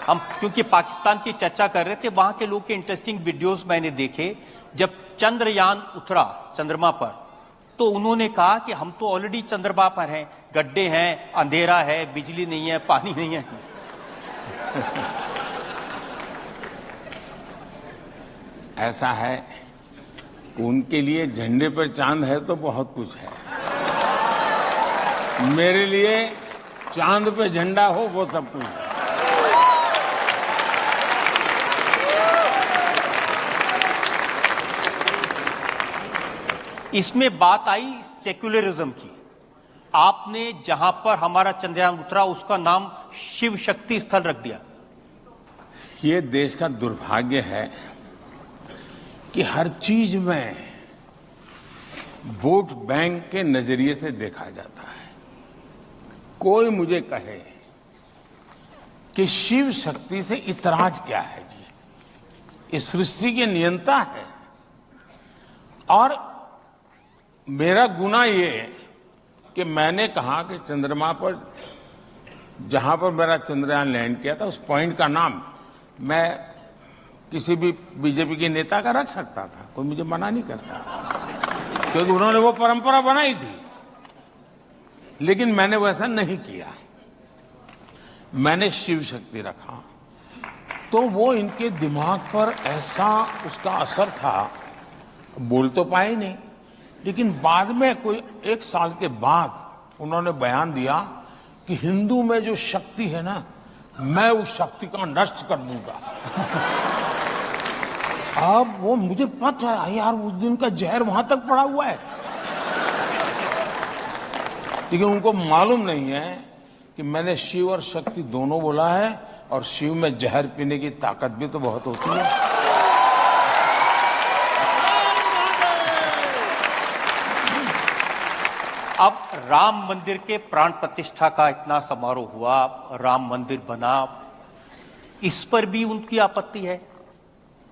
हम क्योंकि पाकिस्तान की चर्चा कर रहे थे, वहां के लोग के इंटरेस्टिंग वीडियोस मैंने देखे। जब चंद्रयान उतरा चंद्रमा पर, तो उन्होंने कहा कि हम तो ऑलरेडी चंद्रमा पर हैं, गड्ढे हैं, अंधेरा है, बिजली नहीं है, पानी नहीं है। ऐसा है, उनके लिए झंडे पर चांद है तो बहुत कुछ है, मेरे लिए चांद पे झंडा हो वो सब कुछ है। इसमें बात आई सेक्युलरिज्म की। आपने जहां पर हमारा चंद्रयान उतरा उसका नाम शिव शक्ति स्थल रख दिया। ये देश का दुर्भाग्य है कि हर चीज में वोट बैंक के नजरिए से देखा जाता है। कोई मुझे कहे कि शिव शक्ति से इतराज क्या है जी, इस सृष्टि के नियंता है। और मेरा गुना ये कि मैंने कहा कि चंद्रमा पर जहां पर मेरा चंद्रयान लैंड किया था उस पॉइंट का नाम मैं किसी भी बीजेपी के नेता का रख सकता था, कोई मुझे मना नहीं करता, क्योंकि उन्होंने वो परंपरा बनाई थी। लेकिन मैंने वैसा नहीं किया, मैंने शिव शक्ति रखा। तो वो इनके दिमाग पर ऐसा उसका असर था, बोल तो पाए नहीं, लेकिन बाद में कोई 1 साल के बाद उन्होंने बयान दिया कि हिंदू में जो शक्ति है ना, मैं उस शक्ति को नष्ट कर दूंगा। अब वो मुझे पता है यार, उस दिन का जहर वहां तक पड़ा हुआ है, लेकिन उनको मालूम नहीं है कि मैंने शिव और शक्ति दोनों बोला है, और शिव में जहर पीने की ताकत भी तो बहुत होती है। अब राम मंदिर के प्राण प्रतिष्ठा का इतना समारोह हुआ, राम मंदिर बना, इस पर भी उनकी आपत्ति है।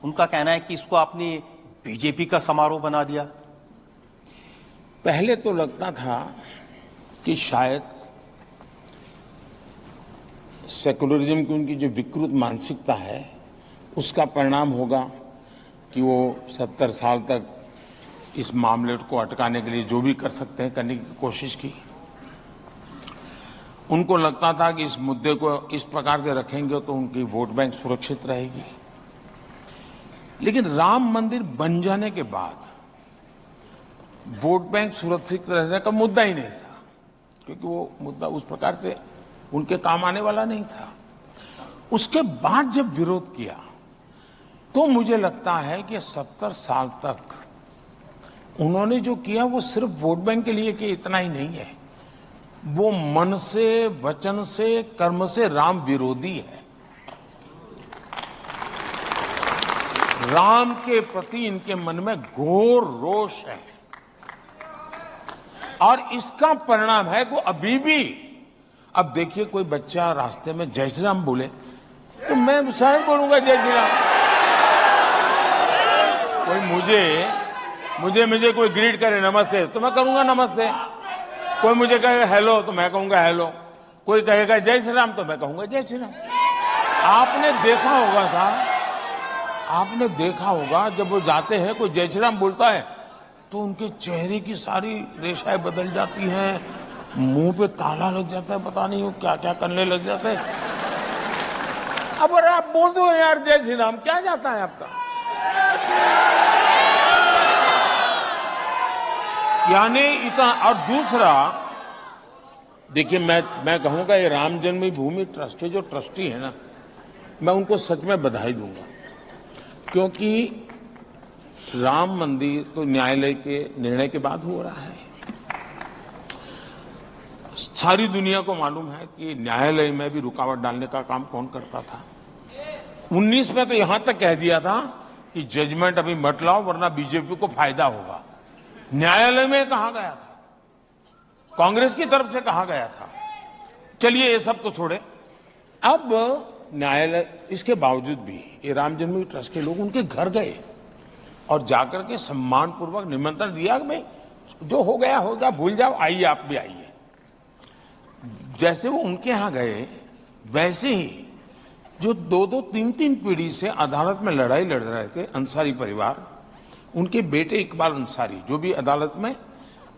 उनका कहना है कि इसको आपने बीजेपी का समारोह बना दिया। पहले तो लगता था कि शायद सेकुलरिज्म की उनकी जो विकृत मानसिकता है उसका परिणाम होगा कि वो 70 साल तक इस मामले को अटकाने के लिए जो भी कर सकते हैं करने की कोशिश की। उनको लगता था कि इस मुद्दे को इस प्रकार से रखेंगे तो उनकी वोट बैंक सुरक्षित रहेगी। लेकिन राम मंदिर बन जाने के बाद वोट बैंक सुरक्षित रहने का मुद्दा ही नहीं था, क्योंकि वो मुद्दा उस प्रकार से उनके काम आने वाला नहीं था। उसके बाद जब विरोध किया तो मुझे लगता है कि 70 साल तक उन्होंने जो किया वो सिर्फ वोट बैंक के लिए किया, इतना ही नहीं है, वो मन से, वचन से, कर्म से राम विरोधी है। राम के प्रति इनके मन में घोर रोष है, और इसका परिणाम है कि अभी भी, अब देखिए कोई बच्चा रास्ते में जय श्री राम बोले तो मैं शायद बोलूंगा जय श्री राम। कोई मुझे कोई ग्रीट करे नमस्ते तो मैं करूंगा नमस्ते, कोई मुझे कहे हेलो तो मैं कहूंगा हेलो, कोई कहेगा जय श्री राम तो मैं कहूंगा जय श्री राम। आपने देखा होगा जब वो जाते हैं कोई जय श्री राम बोलता है तो उनके चेहरे की सारी रेखाएं बदल जाती हैं, मुंह पे ताला लग जाता है, पता नहीं वो क्या क्या करने लग जाते हैं। अब अरे आप बोल दो यार जय श्री राम, क्या जाता है आपका। यानी इतना। और दूसरा देखिए, मैं कहूंगा ये राम जन्मभूमि ट्रस्ट के जो ट्रस्टी है ना, मैं उनको सच में बधाई दूंगा, क्योंकि राम मंदिर तो न्यायालय के निर्णय के बाद हो रहा है। सारी दुनिया को मालूम है कि न्यायालय में भी रुकावट डालने का काम कौन करता था। 19 में तो यहां तक कह दिया था कि जजमेंट अभी मत लाओ वरना बीजेपी को फायदा होगा। न्यायालय में कहा गया था। कांग्रेस की तरफ से कहा गया था। चलिए ये सब तो छोड़े, अब न्यायालय इसके बावजूद भी ये राम जन्मभूमि ट्रस्ट के लोग उनके घर गए और जाकर के सम्मानपूर्वक निमंत्रण दिया कि भाई जो हो गया होगा, भूल जाओ, आइए आप भी आइए। जैसे वो उनके यहां गए, वैसे ही जो 2-2, 3-3 पीढ़ी से अदालत में लड़ाई लड़ रहे थे अंसारी परिवार, उनके बेटे इकबाल अंसारी जो भी अदालत में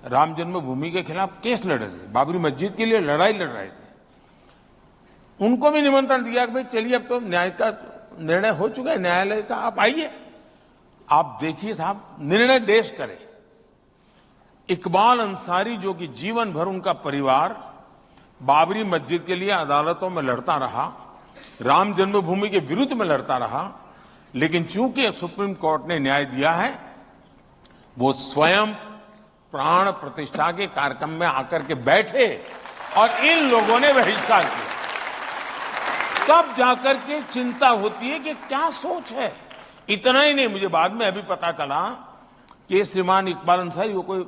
राम जन्मभूमि के खिलाफ केस लड़ रहे थे, बाबरी मस्जिद के लिए लड़ाई लड़ रहे थे, उनको भी निमंत्रण दिया कि भाई चलिए अब तो न्याय का निर्णय हो चुका है, न्यायालय का, आप आइए, आप देखिए साहब, निर्णय देश करे। इकबाल अंसारी जो कि जीवन भर उनका परिवार बाबरी मस्जिद के लिए अदालतों में लड़ता रहा, राम जन्मभूमि के विरुद्ध में लड़ता रहा, लेकिन चूंकि सुप्रीम कोर्ट ने न्याय दिया है, वो स्वयं प्राण प्रतिष्ठा के कार्यक्रम में आकर के बैठे और इन लोगों ने बहिष्कार किया। तब जाकर के चिंता होती है कि क्या सोच है। इतना ही नहीं, मुझे बाद में अभी पता चला कि श्रीमान इकबाल अंसारी वो कोई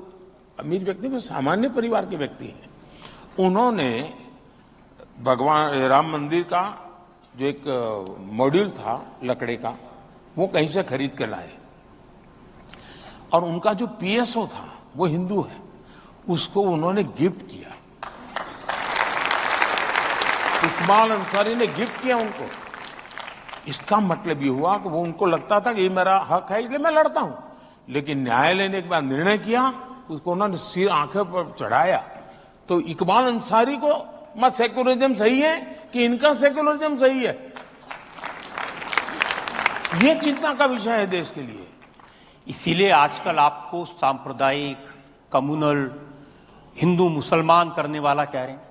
अमीर व्यक्ति, वो सामान्य परिवार के व्यक्ति हैं। उन्होंने भगवान राम मंदिर का जो एक मॉड्यूल था लकड़े का, वो कहीं से खरीद के लाए और उनका जो पीएसओ था वो हिंदू है, उसको उन्होंने गिफ्ट किया। इकबाल अंसारी ने गिफ्ट किया उनको। इसका मतलब ये हुआ कि वो उनको लगता था कि ये मेरा हक है इसलिए मैं लड़ता हूं, लेकिन न्यायालय ने एक बार निर्णय किया, उसको उन्होंने सिर आंखों पर चढ़ाया। तो इकबाल अंसारी को मत सेक्युलरिज्म सही है कि इनका सेक्युलरिज्म सही है, ये चिंता का विषय है देश के लिए। इसीलिए आजकल आपको सांप्रदायिक, कम्युनल, हिंदू मुसलमान करने वाला कह रहे हैं।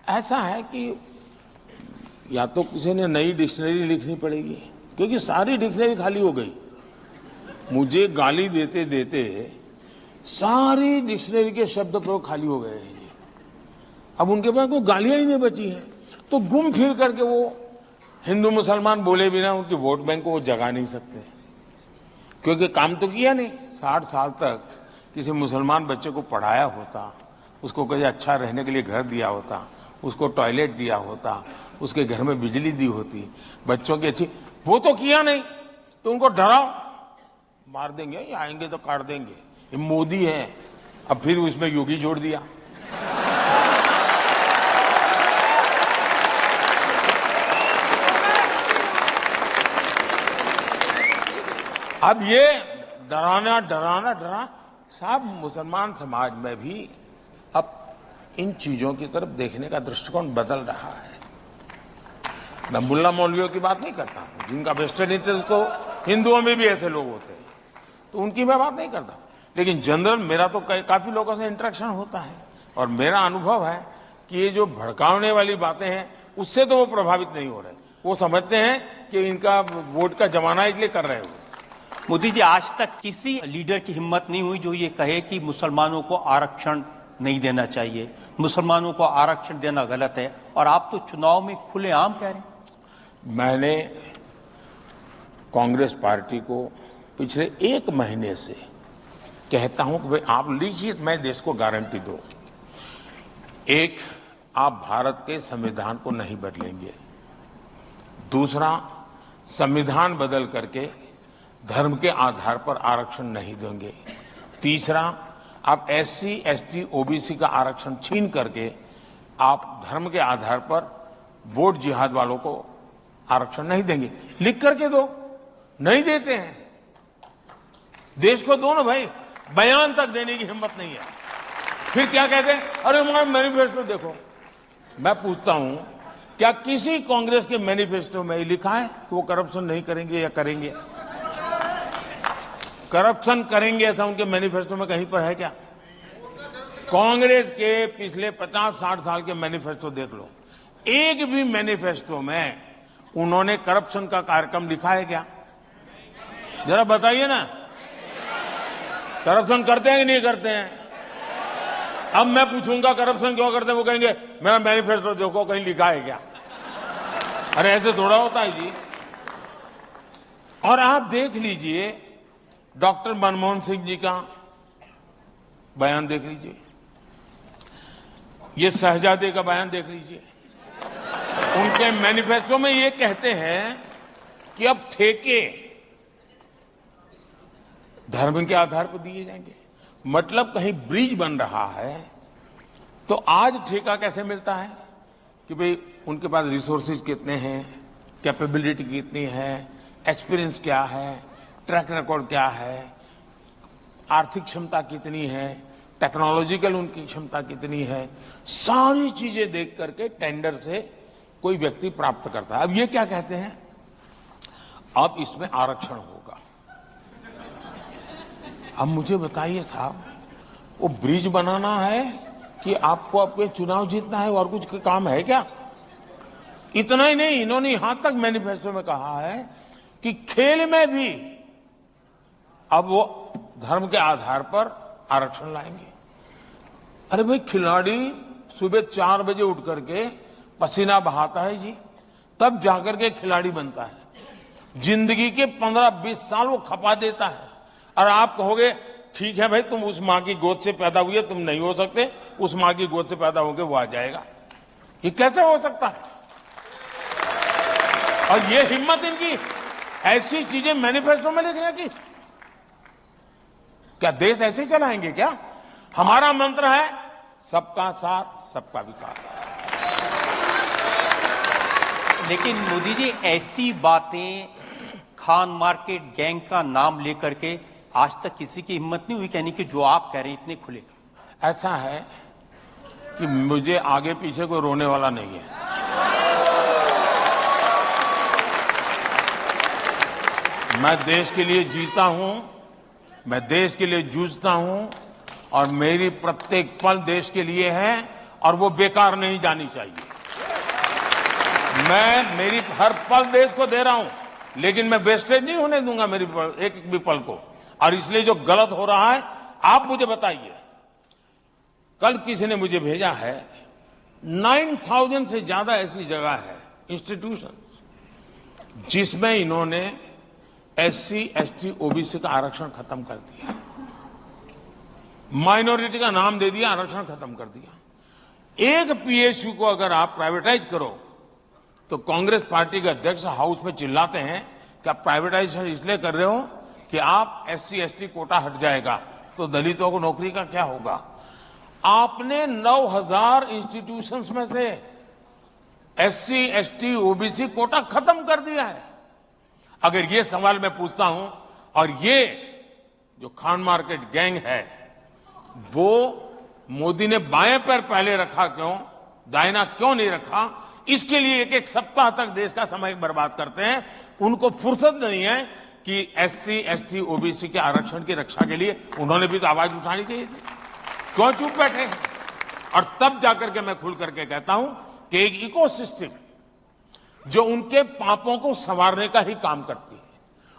ऐसा है कि या तो किसी ने नई डिक्शनरी लिखनी पड़ेगी, क्योंकि सारी डिक्शनरी खाली हो गई। मुझे गाली देते देते सारी डिक्शनरी के शब्द प्रयोग खाली हो गए हैं। अब उनके पास कोई गालियां ही नहीं बची हैं, तो घूम फिर करके वो हिंदू मुसलमान बोले बिना उनकी वोट बैंक को वो जगा नहीं सकते, क्योंकि काम तो किया नहीं। 60 साल तक किसी मुसलमान बच्चे को पढ़ाया होता, उसको कहीं अच्छा रहने के लिए घर दिया होता, उसको टॉयलेट दिया होता, उसके घर में बिजली दी होती, बच्चों की अच्छी, वो तो किया नहीं। तो उनको डराओ, मार देंगे, ये आएंगे तो काट देंगे, ये मोदी है। अब फिर उसमें योगी जोड़ दिया। अब ये डराना साहब, मुसलमान समाज में भी अब इन चीजों की तरफ देखने का दृष्टिकोण बदल रहा है। मैं मुल्ला मौलवियों की बात नहीं करता हूं, जिनका वेस्टर्न इंटरेस्ट, तो हिंदुओं में भी ऐसे लोग होते हैं, तो उनकी मैं बात नहीं करता। लेकिन जनरल मेरा तो काफी लोगों से इंटरेक्शन होता है और मेरा अनुभव है कि ये जो भड़काने वाली बातें हैं उससे तो वो प्रभावित नहीं हो रहे। वो समझते हैं कि इनका वोट का जमाना इसलिए कर रहे हो। मोदी जी, आज तक किसी लीडर की हिम्मत नहीं हुई जो ये कहे कि मुसलमानों को आरक्षण नहीं देना चाहिए, मुसलमानों को आरक्षण देना गलत है, और आप तो चुनाव में खुलेआम कह रहे हैं। मैंने कांग्रेस पार्टी को पिछले 1 महीने से कहता हूं कि भाई आप लिखिए, मैं देश को गारंटी दो। एक, आप भारत के संविधान को नहीं बदलेंगे। दूसरा, संविधान बदल करके धर्म के आधार पर आरक्षण नहीं देंगे। तीसरा, आप SC, ST, OBC का आरक्षण छीन करके आप धर्म के आधार पर वोट जिहाद वालों को आरक्षण नहीं देंगे। लिख करके दो, नहीं देते हैं। देश को दो ना भाई, बयान तक देने की हिम्मत नहीं है। फिर क्या कहते हैं, अरे हमारा मैनिफेस्टो देखो। मैं पूछता हूं, क्या किसी कांग्रेस के मैनिफेस्टो में लिखा है कि वो करप्शन नहीं करेंगे या करेंगे? करप्शन करेंगे ऐसा उनके मैनिफेस्टो में कहीं पर है क्या? कांग्रेस के पिछले 50-60 साल के मैनिफेस्टो देख लो, एक भी मैनिफेस्टो में उन्होंने करप्शन का कार्यक्रम लिखा है क्या? जरा बताइए ना, करप्शन करते हैं कि नहीं करते हैं? अब मैं पूछूंगा करप्शन क्यों करते हैं, वो कहेंगे मेरा मैनिफेस्टो देखो कहीं लिखा है क्या? अरे ऐसे थोड़ा होता है जी। और आप देख लीजिए डॉक्टर मनमोहन सिंह जी का बयान देख लीजिए। ये शहजादे का बयान देख लीजिए। उनके मैनिफेस्टो में ये कहते हैं कि अब ठेके धर्म के आधार पर दिए जाएंगे। मतलब कहीं ब्रिज बन रहा है तो आज ठेका कैसे मिलता है कि भाई उनके पास रिसोर्सेज कितने हैं, कैपेबिलिटी कितनी है, एक्सपीरियंस क्या है, ट्रैक रिकॉर्ड क्या है, आर्थिक क्षमता कितनी है, टेक्नोलॉजिकल उनकी क्षमता कितनी है, सारी चीजें देख करके टेंडर से कोई व्यक्ति प्राप्त करता है। अब ये क्या कहते हैं, अब इसमें आरक्षण होगा। अब मुझे बताइए साहब, वो ब्रिज बनाना है कि आपको अपने चुनाव जीतना है और कुछ काम है क्या? इतना ही नहीं, इन्होंने यहां तक मैनिफेस्टो में कहा है कि खेल में भी अब वो धर्म के आधार पर आरक्षण लाएंगे। अरे भाई, खिलाड़ी सुबह 4 बजे उठ करके पसीना बहाता है जी, तब जाकर के खिलाड़ी बनता है। जिंदगी के 15-20 साल वो खपा देता है और आप कहोगे ठीक है भाई, तुम उस मां की गोद से पैदा हुए, तुम नहीं हो सकते, उस मां की गोद से पैदा होके वो आ जाएगा। ये कैसे हो सकता है? और ये हिम्मत इनकी, ऐसी चीजें मैनिफेस्टो में लिखने की। क्या देश ऐसे ही चलाएंगे क्या? हमारा मंत्र है सबका साथ सबका विकास। लेकिन मोदी जी, ऐसी बातें खान मार्केट गैंग का नाम लेकर के आज तक किसी की हिम्मत नहीं हुई कहने की जो आप कह रहे हैं इतने खुले। ऐसा है कि मुझे आगे पीछे कोई रोने वाला नहीं है। मैं देश के लिए जीता हूं, मैं देश के लिए जूझता हूं और मेरी प्रत्येक पल देश के लिए है और वो बेकार नहीं जानी चाहिए। मैं मेरी हर पल देश को दे रहा हूं, लेकिन मैं वेस्टेज नहीं होने दूंगा मेरी एक भी पल को। और इसलिए जो गलत हो रहा है, आप मुझे बताइए। कल किसी ने मुझे भेजा है 9000 से ज्यादा ऐसी जगह है, इंस्टीट्यूशंस, जिसमें इन्होंने SC, ST, OBC का आरक्षण खत्म कर दिया, माइनॉरिटी का नाम दे दिया, आरक्षण खत्म कर दिया। एक PSU को अगर आप प्राइवेटाइज करो तो कांग्रेस पार्टी के अध्यक्ष हाउस में चिल्लाते हैं कि आप प्राइवेटाइजेशन इसलिए कर रहे हो कि आप SC, ST कोटा हट जाएगा तो दलितों को नौकरी का क्या होगा। आपने 9000 इंस्टीट्यूशंस में से SC, ST, OBC कोटा खत्म कर दिया है। अगर ये सवाल मैं पूछता हूं, और ये जो खान मार्केट गैंग है वो मोदी ने बाएं पैर पहले रखा क्यों, दाहिना क्यों नहीं रखा, इसके लिए एक एक सप्ताह तक देश का समय बर्बाद करते हैं। उनको फुर्सत नहीं है कि SC, ST, OBC के आरक्षण की रक्षा के लिए उन्होंने भी तो आवाज उठानी चाहिए थी। क्यों चुप बैठे? और तब जाकर के मैं खुल करके कहता हूं कि एक इकोसिस्टम जो उनके पापों को संवारने का ही काम करती है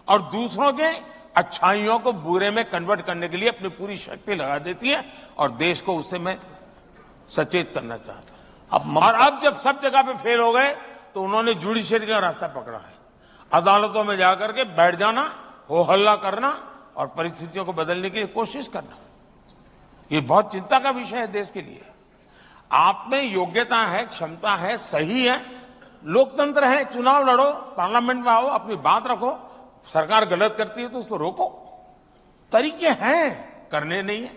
और दूसरों के अच्छाइयों को बुरे में कन्वर्ट करने के लिए अपनी पूरी शक्ति लगा देती है, और देश को उससे मैं सचेत करना चाहता हूं। और अब जब सब जगह पे फेल हो गए तो उन्होंने जुडिशरी का रास्ता पकड़ा है, अदालतों में जाकर के बैठ जाना, हो हल्ला करना और परिस्थितियों को बदलने की कोशिश करना। ये बहुत चिंता का विषय है देश के लिए। आप में योग्यता है, क्षमता है, सही है, लोकतंत्र है, चुनाव लड़ो, पार्लियामेंट में आओ, अपनी बात रखो, सरकार गलत करती है तो उसको रोको। तरीके हैं, करने नहीं है,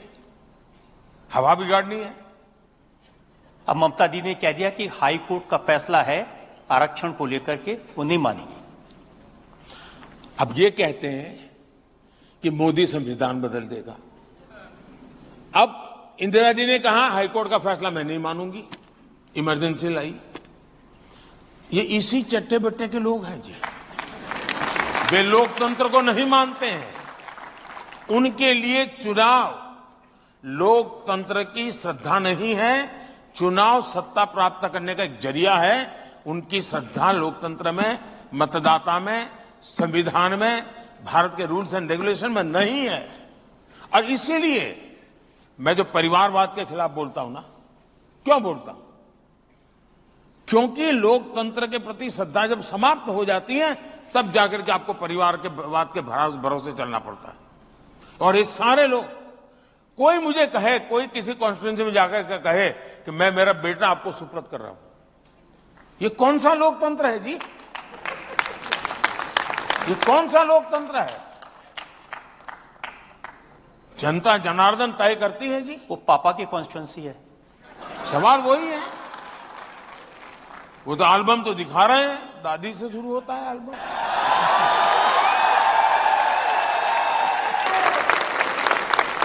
हवा बिगाड़नी है। अब ममता दी ने कह दिया कि हाई कोर्ट का फैसला है आरक्षण को लेकर के, वो नहीं मानेगी। अब ये कहते हैं कि मोदी संविधान बदल देगा। अब इंदिरा जी ने कहा हाईकोर्ट का फैसला मैं नहीं मानूंगी, इमरजेंसी लाई। ये इसी चट्टे बट्टे के लोग हैं जी, वे लोकतंत्र को नहीं मानते हैं। उनके लिए चुनाव लोकतंत्र की श्रद्धा नहीं है, चुनाव सत्ता प्राप्त करने का एक जरिया है। उनकी श्रद्धा लोकतंत्र में, मतदाता में, संविधान में, भारत के रूल्स एंड रेगुलेशन में नहीं है। और इसीलिए मैं जो परिवारवाद के खिलाफ बोलता हूं ना, क्यों बोलता हूं? क्योंकि लोकतंत्र के प्रति श्रद्धा जब समाप्त हो जाती है तब जाकर के आपको परिवार के बात के भरोसे चलना पड़ता है। और ये सारे लोग, कोई मुझे कहे, कोई किसी कॉन्स्टिट्यूएंसी में जाकर के कहे कि कि मैं मेरा बेटा आपको सुपुर्द कर रहा हूं। ये कौन सा लोकतंत्र है जी? ये कौन सा लोकतंत्र है? जनता जनार्दन तय करती है जी। वो पापा की कॉन्स्टिट्यूंसी है। सवाल वही है। वो तो एल्बम तो दिखा रहे हैं, दादी से शुरू होता है एल्बम।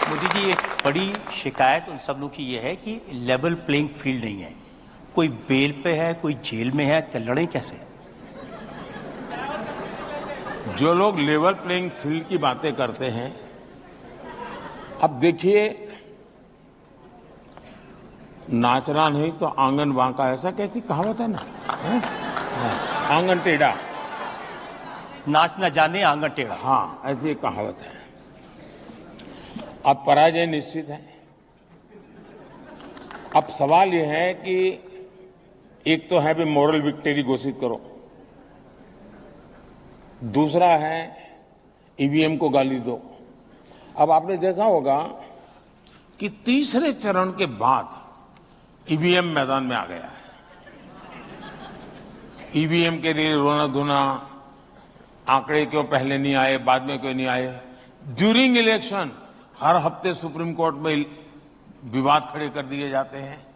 मोदी जी, एक बड़ी शिकायत उन सब लोग की यह है कि लेवल प्लेइंग फील्ड नहीं है। कोई बेल पे है, कोई जेल में है, क्या लड़ें कैसे? जो लोग लेवल प्लेइंग फील्ड की बातें करते हैं, अब देखिए, नाचना नहीं तो आंगन बांका, ऐसा कैसी कहावत है ना, है? आंगन टेढ़ा। नाच न जाने आंगन टेढ़ा। हाँ, ऐसी एक कहावत है। अब पराजय निश्चित है। अब सवाल यह है कि एक तो है भी मॉरल विक्ट्री घोषित करो, दूसरा है ईवीएम को गाली दो। अब आपने देखा होगा कि तीसरे चरण के बाद ईवीएम मैदान में आ गया है। ईवीएम के लिए रोना धोना, आंकड़े क्यों पहले नहीं आए, बाद में क्यों नहीं आए। ड्यूरिंग इलेक्शन हर हफ्ते सुप्रीम कोर्ट में विवाद खड़े कर दिए जाते हैं।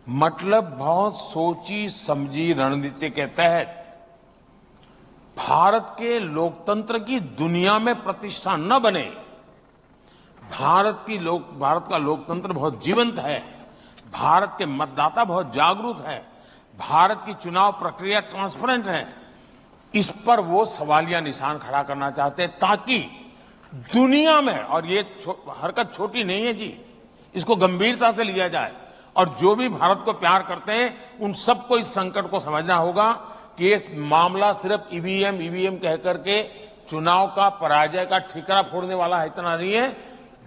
मतलब बहुत सोची समझी रणनीति के तहत भारत के लोकतंत्र की दुनिया में प्रतिष्ठा न बने। भारत का लोकतंत्र बहुत जीवंत है। भारत के मतदाता बहुत जागरूक है। भारत की चुनाव प्रक्रिया ट्रांसपेरेंट है। इस पर वो सवालिया निशान खड़ा करना चाहते हैं ताकि दुनिया में, और ये हरकत छोटी नहीं है जी, इसको गंभीरता से लिया जाए। और जो भी भारत को प्यार करते हैं उन सबको इस संकट को समझना होगा कि ये मामला सिर्फ ईवीएम कह करके चुनाव का पराजय का ठिकरा फोड़ने वाला है, इतना नहीं है।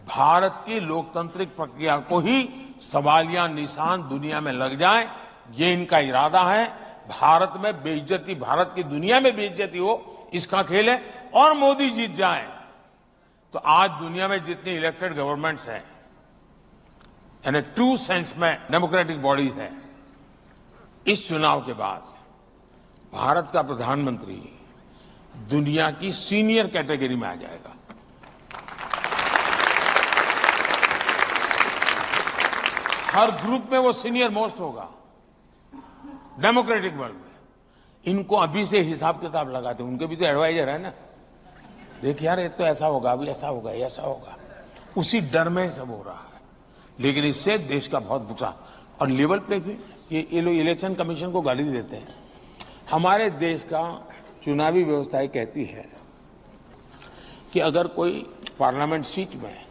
भारत की लोकतांत्रिक प्रक्रिया को ही सवालिया निशान दुनिया में लग जाए, ये इनका इरादा है। भारत में बेइज्जती, भारत की दुनिया में बेइज्जती हो, इसका खेल है। और मोदी जीत जाए तो आज दुनिया में जितनी इलेक्टेड गवर्नमेंट्स हैं, यानी ट्रू सेंस में डेमोक्रेटिक बॉडीज है, इस चुनाव के बाद भारत का प्रधानमंत्री दुनिया की सीनियर कैटेगरी में आ जाएगा। हर ग्रुप में वो सीनियर मोस्ट होगा डेमोक्रेटिक वर्ल्ड में। इनको अभी से हिसाब किताब लगाते, उनके भी तो एडवाइजर है ना। देख यार, ये तो ऐसा होगा, अभी ऐसा होगा, ऐसा होगा, उसी डर में सब हो रहा है। लेकिन इससे देश का बहुत नुकसान। और लेवल पे भी ये लोग इलेक्शन कमीशन को गाली देते हैं। हमारे देश का चुनावी व्यवस्था ये कहती है कि अगर कोई पार्लियामेंट सीट में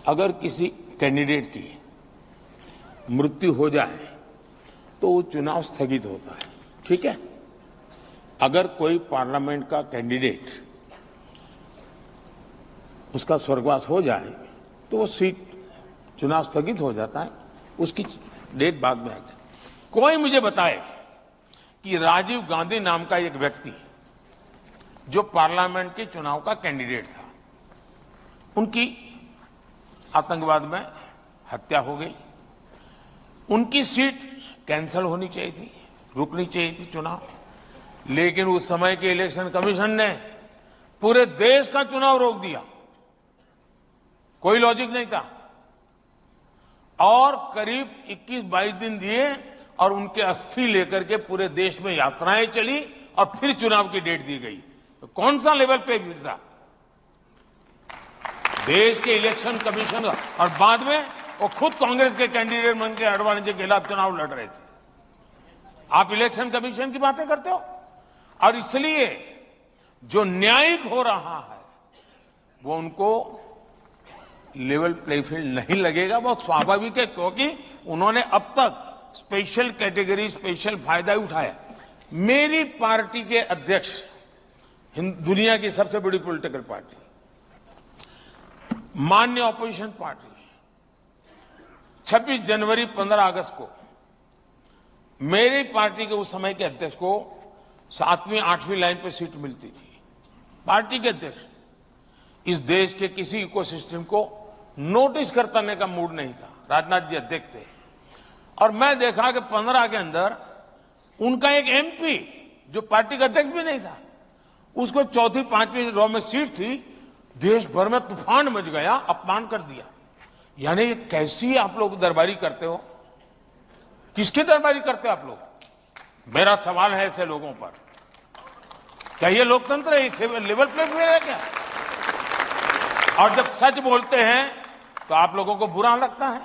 अगर किसी कैंडिडेट की मृत्यु हो जाए तो वो चुनाव स्थगित होता है, ठीक है। अगर कोई पार्लियामेंट का कैंडिडेट उसका स्वर्गवास हो जाए तो वो सीट, चुनाव स्थगित हो जाता है, उसकी डेट बाद में आ जाए। कोई मुझे बताए कि राजीव गांधी नाम का एक व्यक्ति जो पार्लियामेंट के चुनाव का कैंडिडेट था, उनकी आतंकवाद में हत्या हो गई, उनकी सीट कैंसिल होनी चाहिए थी, रुकनी चाहिए थी चुनाव। लेकिन उस समय के इलेक्शन कमीशन ने पूरे देश का चुनाव रोक दिया, कोई लॉजिक नहीं था। और करीब 21-22 दिन दिए और उनके अस्थि लेकर के पूरे देश में यात्राएं चली और फिर चुनाव की डेट दी गई। तो कौन सा लेवल पे था देश के इलेक्शन कमीशन? और बाद में वो खुद कांग्रेस के कैंडिडेट बन के अडवाणी के खिलाफ चुनाव लड़ रहे थे। आप इलेक्शन कमीशन की बातें करते हो। और इसलिए जो न्यायिक हो रहा है वो उनको लेवल प्ले फील्ड नहीं लगेगा। बहुत स्वाभाविक है, क्योंकि उन्होंने अब तक स्पेशल कैटेगरी, स्पेशल फायदा उठाया। मेरी पार्टी के अध्यक्ष, दुनिया की सबसे बड़ी पॉलिटिकल पार्टी, मान्य ऑपोजिशन पार्टी, 26 जनवरी 15 अगस्त को मेरी पार्टी के उस समय के अध्यक्ष को 7वीं 8वीं लाइन पे सीट मिलती थी। पार्टी के अध्यक्ष इस देश के किसी इकोसिस्टम को नोटिस करने का मूड नहीं था। राजनाथ जी अध्यक्ष थे और मैं देखा कि 15 के अंदर उनका एक एमपी जो पार्टी का अध्यक्ष भी नहीं था, उसको चौथी पांचवी रो में सीट थी, देश भर में तूफान मच गया, अपमान कर दिया। यानी ये कैसी आप लोग दरबारी करते हो? किसकी दरबारी करते हो आप लोग? मेरा सवाल है ऐसे लोगों पर, क्या ये लोकतंत्र है? लेवल प्लेट में है क्या? और जब सच बोलते हैं तो आप लोगों को बुरा लगता है,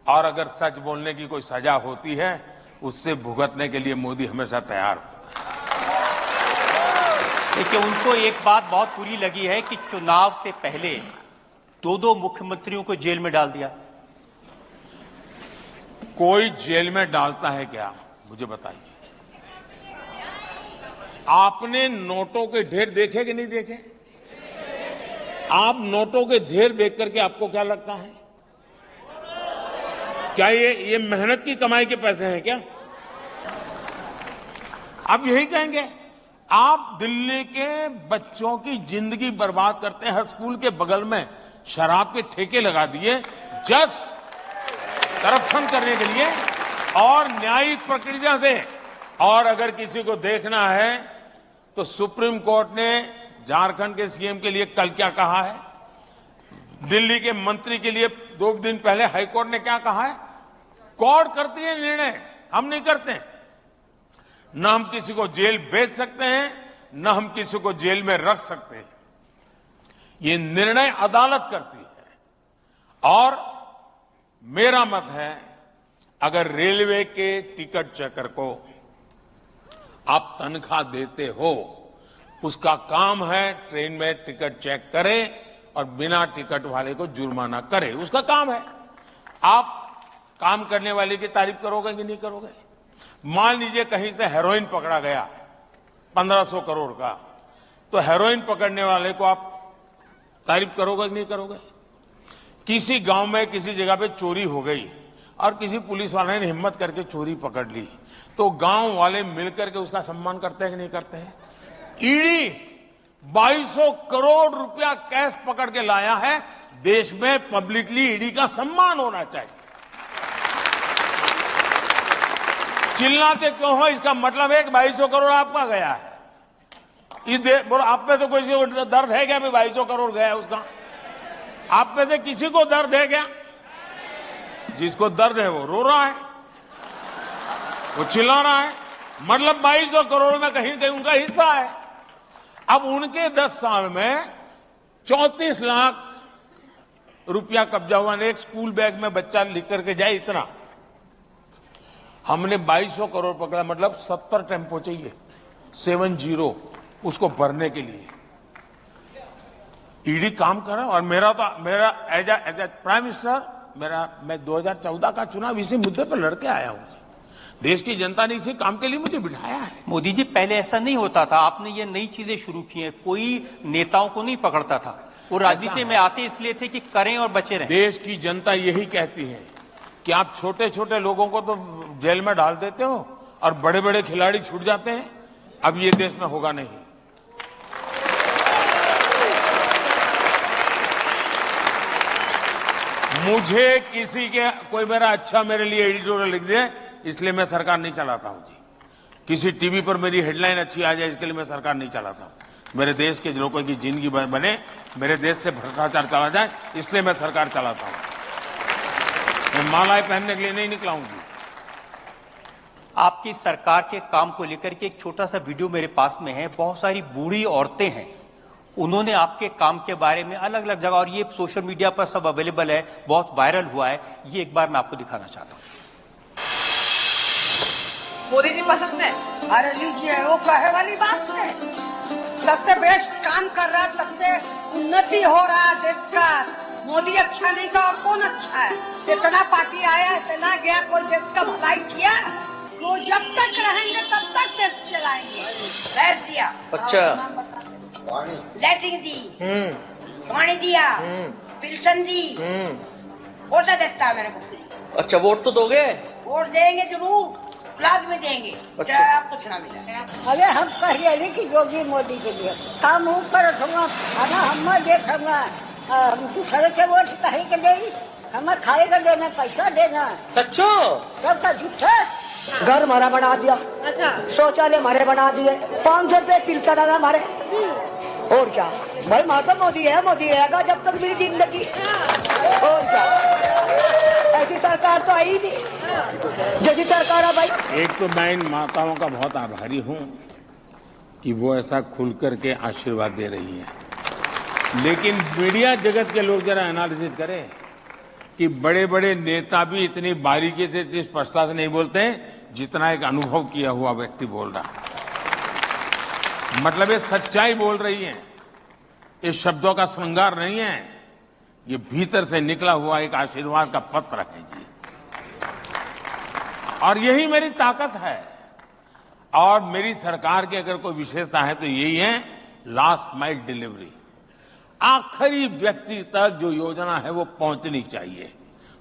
और अगर सच बोलने की कोई सजा होती है उससे भुगतने के लिए मोदी हमेशा तैयार होता है। देखिए, उनको एक बात बहुत बुरी लगी है कि चुनाव से पहले दो मुख्यमंत्रियों को जेल में डाल दिया। कोई जेल में डालता है क्या? मुझे बताइए। आपने नोटों के ढेर देखे कि नहीं देखे? आप नोटों के ढेर देख करके आपको क्या लगता है? क्या ये मेहनत की कमाई के पैसे हैं क्या? आप यही कहेंगे? आप दिल्ली के बच्चों की जिंदगी बर्बाद करते हैं। हर स्कूल के बगल में शराब के ठेके लगा दिए जस्ट करप्शन करने के लिए और न्यायिक प्रक्रिया से। और अगर किसी को देखना है तो सुप्रीम कोर्ट ने झारखंड के सीएम के लिए कल क्या कहा है, दिल्ली के मंत्री के लिए 2 दिन पहले हाईकोर्ट ने क्या कहा है। कोर्ट करती है निर्णय, हम नहीं करते। न हम किसी को जेल भेज सकते हैं, न हम किसी को जेल में रख सकते हैं। ये निर्णय अदालत करती है। और मेरा मत है, अगर रेलवे के टिकट चेकर को आप तनख्वाह देते हो, उसका काम है ट्रेन में टिकट चेक करे और बिना टिकट वाले को जुर्माना करे, उसका काम है। आप काम करने वाले की तारीफ करोगे कि नहीं करोगे? मान लीजिए कहीं से हेरोइन पकड़ा गया 1500 करोड़ का, तो हेरोइन पकड़ने वाले को आप तारीफ करोगे कि नहीं करोगे? किसी गांव में किसी जगह पे चोरी हो गई और किसी पुलिस वाले ने हिम्मत करके चोरी पकड़ ली, तो गांव वाले मिलकर के उसका सम्मान करते हैं कि नहीं करते हैं? ईडी 2200 करोड़ रुपया कैश पकड़ के लाया है। देश में पब्लिकली ईडी का सम्मान होना चाहिए। चिल्लाते क्यों हो? इसका मतलब है कि 2200 करोड़ आपका गया है। आप में तो कोई दर्द है क्या? 2200 करोड़ गया है उसका? आप में से किसी को दर्द है क्या? जिसको दर्द है वो रो रहा है, वो चिल्ला रहा है। मतलब 2200 करोड़ में कहीं कहीं उनका हिस्सा है। अब उनके 10 साल में 34 लाख रुपया कब्जा हुआ। एक स्कूल बैग में बच्चा लिख करके जाए इतना। हमने 2200 करोड़ पकड़ा, मतलब 70 टेम्पो चाहिए, 70 उसको भरने के लिए। ईडी काम कर रहा है। और मेरा एज ए प्राइम मिनिस्टर मैं 2014 का चुनाव इसी मुद्दे पर लड़के आया हूं। देश की जनता ने इसी काम के लिए मुझे बिठाया है। मोदी जी, पहले ऐसा नहीं होता था, आपने ये नई चीजें शुरू की हैं। कोई नेताओं को नहीं पकड़ता था, वो राजनीति में आते इसलिए थे कि करें और बचे रहें। देश की जनता यही कहती है कि आप छोटे छोटे लोगों को तो जेल में डाल देते हो और बड़े बड़े खिलाड़ी छूट जाते हैं। अब ये देश में होगा नहीं। मुझे किसी के कोई मेरा अच्छा मेरे लिए एडिटोरियल लिख दे इसलिए मैं सरकार नहीं चलाता हूं जी। किसी टीवी पर मेरी हेडलाइन अच्छी आ जाए इसके लिए मैं सरकार नहीं चलाता हूं। मेरे देश के लोगों की जिंदगी बने, मेरे देश से भ्रष्टाचार चला जाए, इसलिए मैं सरकार चलाता हूं। मैं मालाएं पहनने के लिए नहीं निकला हूं जी। आपकी सरकार के काम को लेकर के एक छोटा सा वीडियो मेरे पास में है। बहुत सारी बूढ़ी औरतें हैं, उन्होंने आपके काम के बारे में अलग अलग जगह, और ये सोशल मीडिया पर सब अवेलेबल है, बहुत वायरल हुआ है। ये एक बार मैं आपको दिखाना चाहता हूँ। मोदी जी पसंद है? अरे लीजिए, वो कहे वाली बात है। सबसे बेस्ट काम कर रहा है, सबसे उन्नति हो रहा है देश का। मोदी अच्छा नहीं का और कौन अच्छा है? इतना पार्टी आया, इतना गया, कोई देश का भलाई किया? वो जब तक रहेंगे तब तक देश चलाएंगे। बैठ दिया, अच्छा, लैट्रिन दी, पानी दिया, पेंशन दी, वोट देता है मेरे को। अच्छा, वोट तो दोगे? वोट देंगे जरूर, लाभ में देंगे। अच्छा। आप कुछ ना मिला। अरे हम कहिए कि योगी मोदी के लिए काम ऊपर खाना हम देखूंगा। दूसरे के वोट कहीं के नहीं, हमें खाएगा देना, पैसा देना, सच्चो? सबका झूठा। घर हमारा बना दिया, अच्छा, शौचालय हमारे बना दिए, 500 रुपए पिलसन आना हमारे। और क्या भाई, वहाँ तो मोदी है, मोदी रहेगा जब तक मेरी जिंदगी। और क्या, ऐसी सरकार तो आई नहीं जैसी सरकार है भाई। एक तो मैं इन माताओं का बहुत आभारी हूं कि वो ऐसा खुल करके आशीर्वाद दे रही हैं। लेकिन मीडिया जगत के लोग जरा एनालिसिस करें कि बड़े बड़े नेता भी इतनी बारीकी से, इतनी स्पष्टता से नहीं बोलते हैं जितना एक अनुभव किया हुआ व्यक्ति बोल रहा है। मतलब ये सच्चाई बोल रही है, ये शब्दों का श्रृंगार नहीं है, ये भीतर से निकला हुआ एक आशीर्वाद का पत्र है जी। और यही मेरी ताकत है। और मेरी सरकार की अगर कोई विशेषता है तो यही है लास्ट माइल डिलीवरी। आखिरी व्यक्ति तक जो योजना है वो पहुंचनी चाहिए।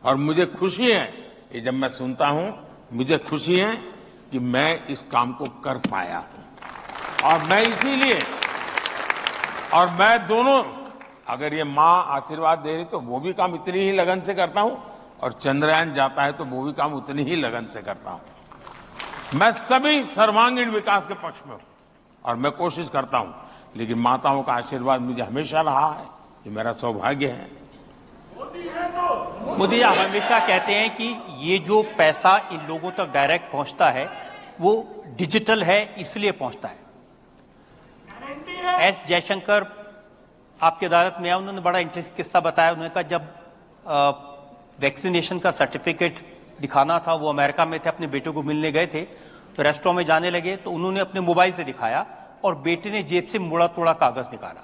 और मुझे खुशी है, ये जब मैं सुनता हूं, मुझे खुशी है कि मैं इस काम को कर पाया हूं। और मैं इसीलिए, और मैं दोनों, अगर ये मां आशीर्वाद दे रही तो वो भी काम इतनी ही लगन से करता हूं, और चंद्रयान जाता है तो वो भी काम उतनी ही लगन से करता हूं। मैं सभी सर्वांगीण विकास के पक्ष में हूं और मैं कोशिश करता हूं, लेकिन माताओं का आशीर्वाद मुझे हमेशा रहा है, ये मेरा सौभाग्य है। मोदी जी हमेशा कहते हैं कि ये जो पैसा इन लोगों तक डायरेक्ट पहुंचता है वो डिजिटल है, इसलिए पहुंचता है। एस जयशंकर आपकी अदालत में आए, उन्होंने बड़ा इंटरेस्टिंग किस्सा बताया। उन्होंने कहा जब वैक्सीनेशन का सर्टिफिकेट दिखाना था, वो अमेरिका में थे, अपने बेटे को मिलने गए थे, तो रेस्टोरेंट में जाने लगे तो उन्होंने अपने मोबाइल से दिखाया और बेटे ने जेब से मुड़ा तोड़ा कागज निकाला,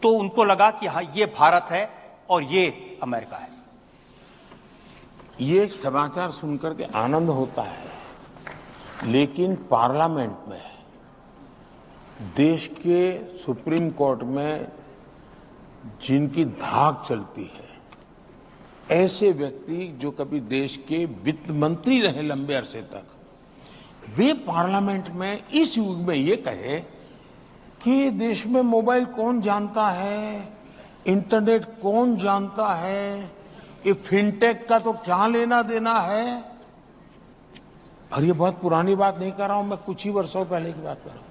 तो उनको लगा कि हाँ ये भारत है और ये अमेरिका है। ये समाचार सुनकर के आनंद होता है, लेकिन पार्लियामेंट में, देश के सुप्रीम कोर्ट में जिनकी धाक चलती है, ऐसे व्यक्ति जो कभी देश के वित्त मंत्री रहे लंबे अरसे तक, वे पार्लियामेंट में इस युग में ये कहे कि देश में मोबाइल कौन जानता है, इंटरनेट कौन जानता है, ये फिनटेक का तो क्या लेना देना है। और ये बहुत पुरानी बात नहीं कर रहा हूं मैं, कुछ ही वर्षों पहले की बात कर रहा हूं।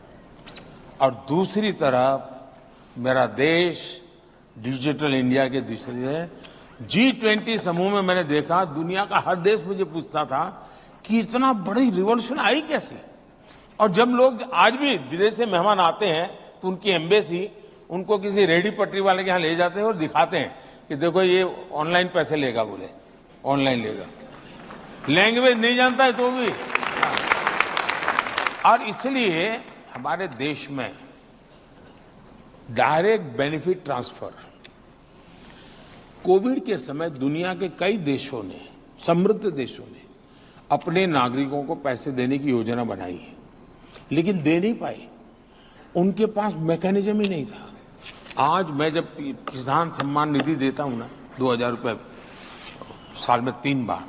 और दूसरी तरफ मेरा देश डिजिटल इंडिया के दूसरी है। G20 समूह में मैंने देखा, दुनिया का हर देश मुझे पूछता था कि इतना बड़ी रिवॉल्यूशन आई कैसे। और जब लोग आज भी विदेश से मेहमान आते हैं तो उनकी एम्बेसी उनको किसी रेडी पटरी वाले के यहाँ ले जाते हैं और दिखाते हैं कि देखो ये ऑनलाइन पैसे लेगा, बोले ऑनलाइन लेगा, लैंग्वेज नहीं जानता है तो भी। और इसलिए हमारे देश में डायरेक्ट बेनिफिट ट्रांसफर, कोविड के समय दुनिया के कई देशों ने, समृद्ध देशों ने अपने नागरिकों को पैसे देने की योजना बनाई है, लेकिन दे नहीं पाए, उनके पास मैकेनिज्म ही नहीं था। आज मैं जब किसान सम्मान निधि देता हूं ना, 2000 रुपए साल में 3 बार,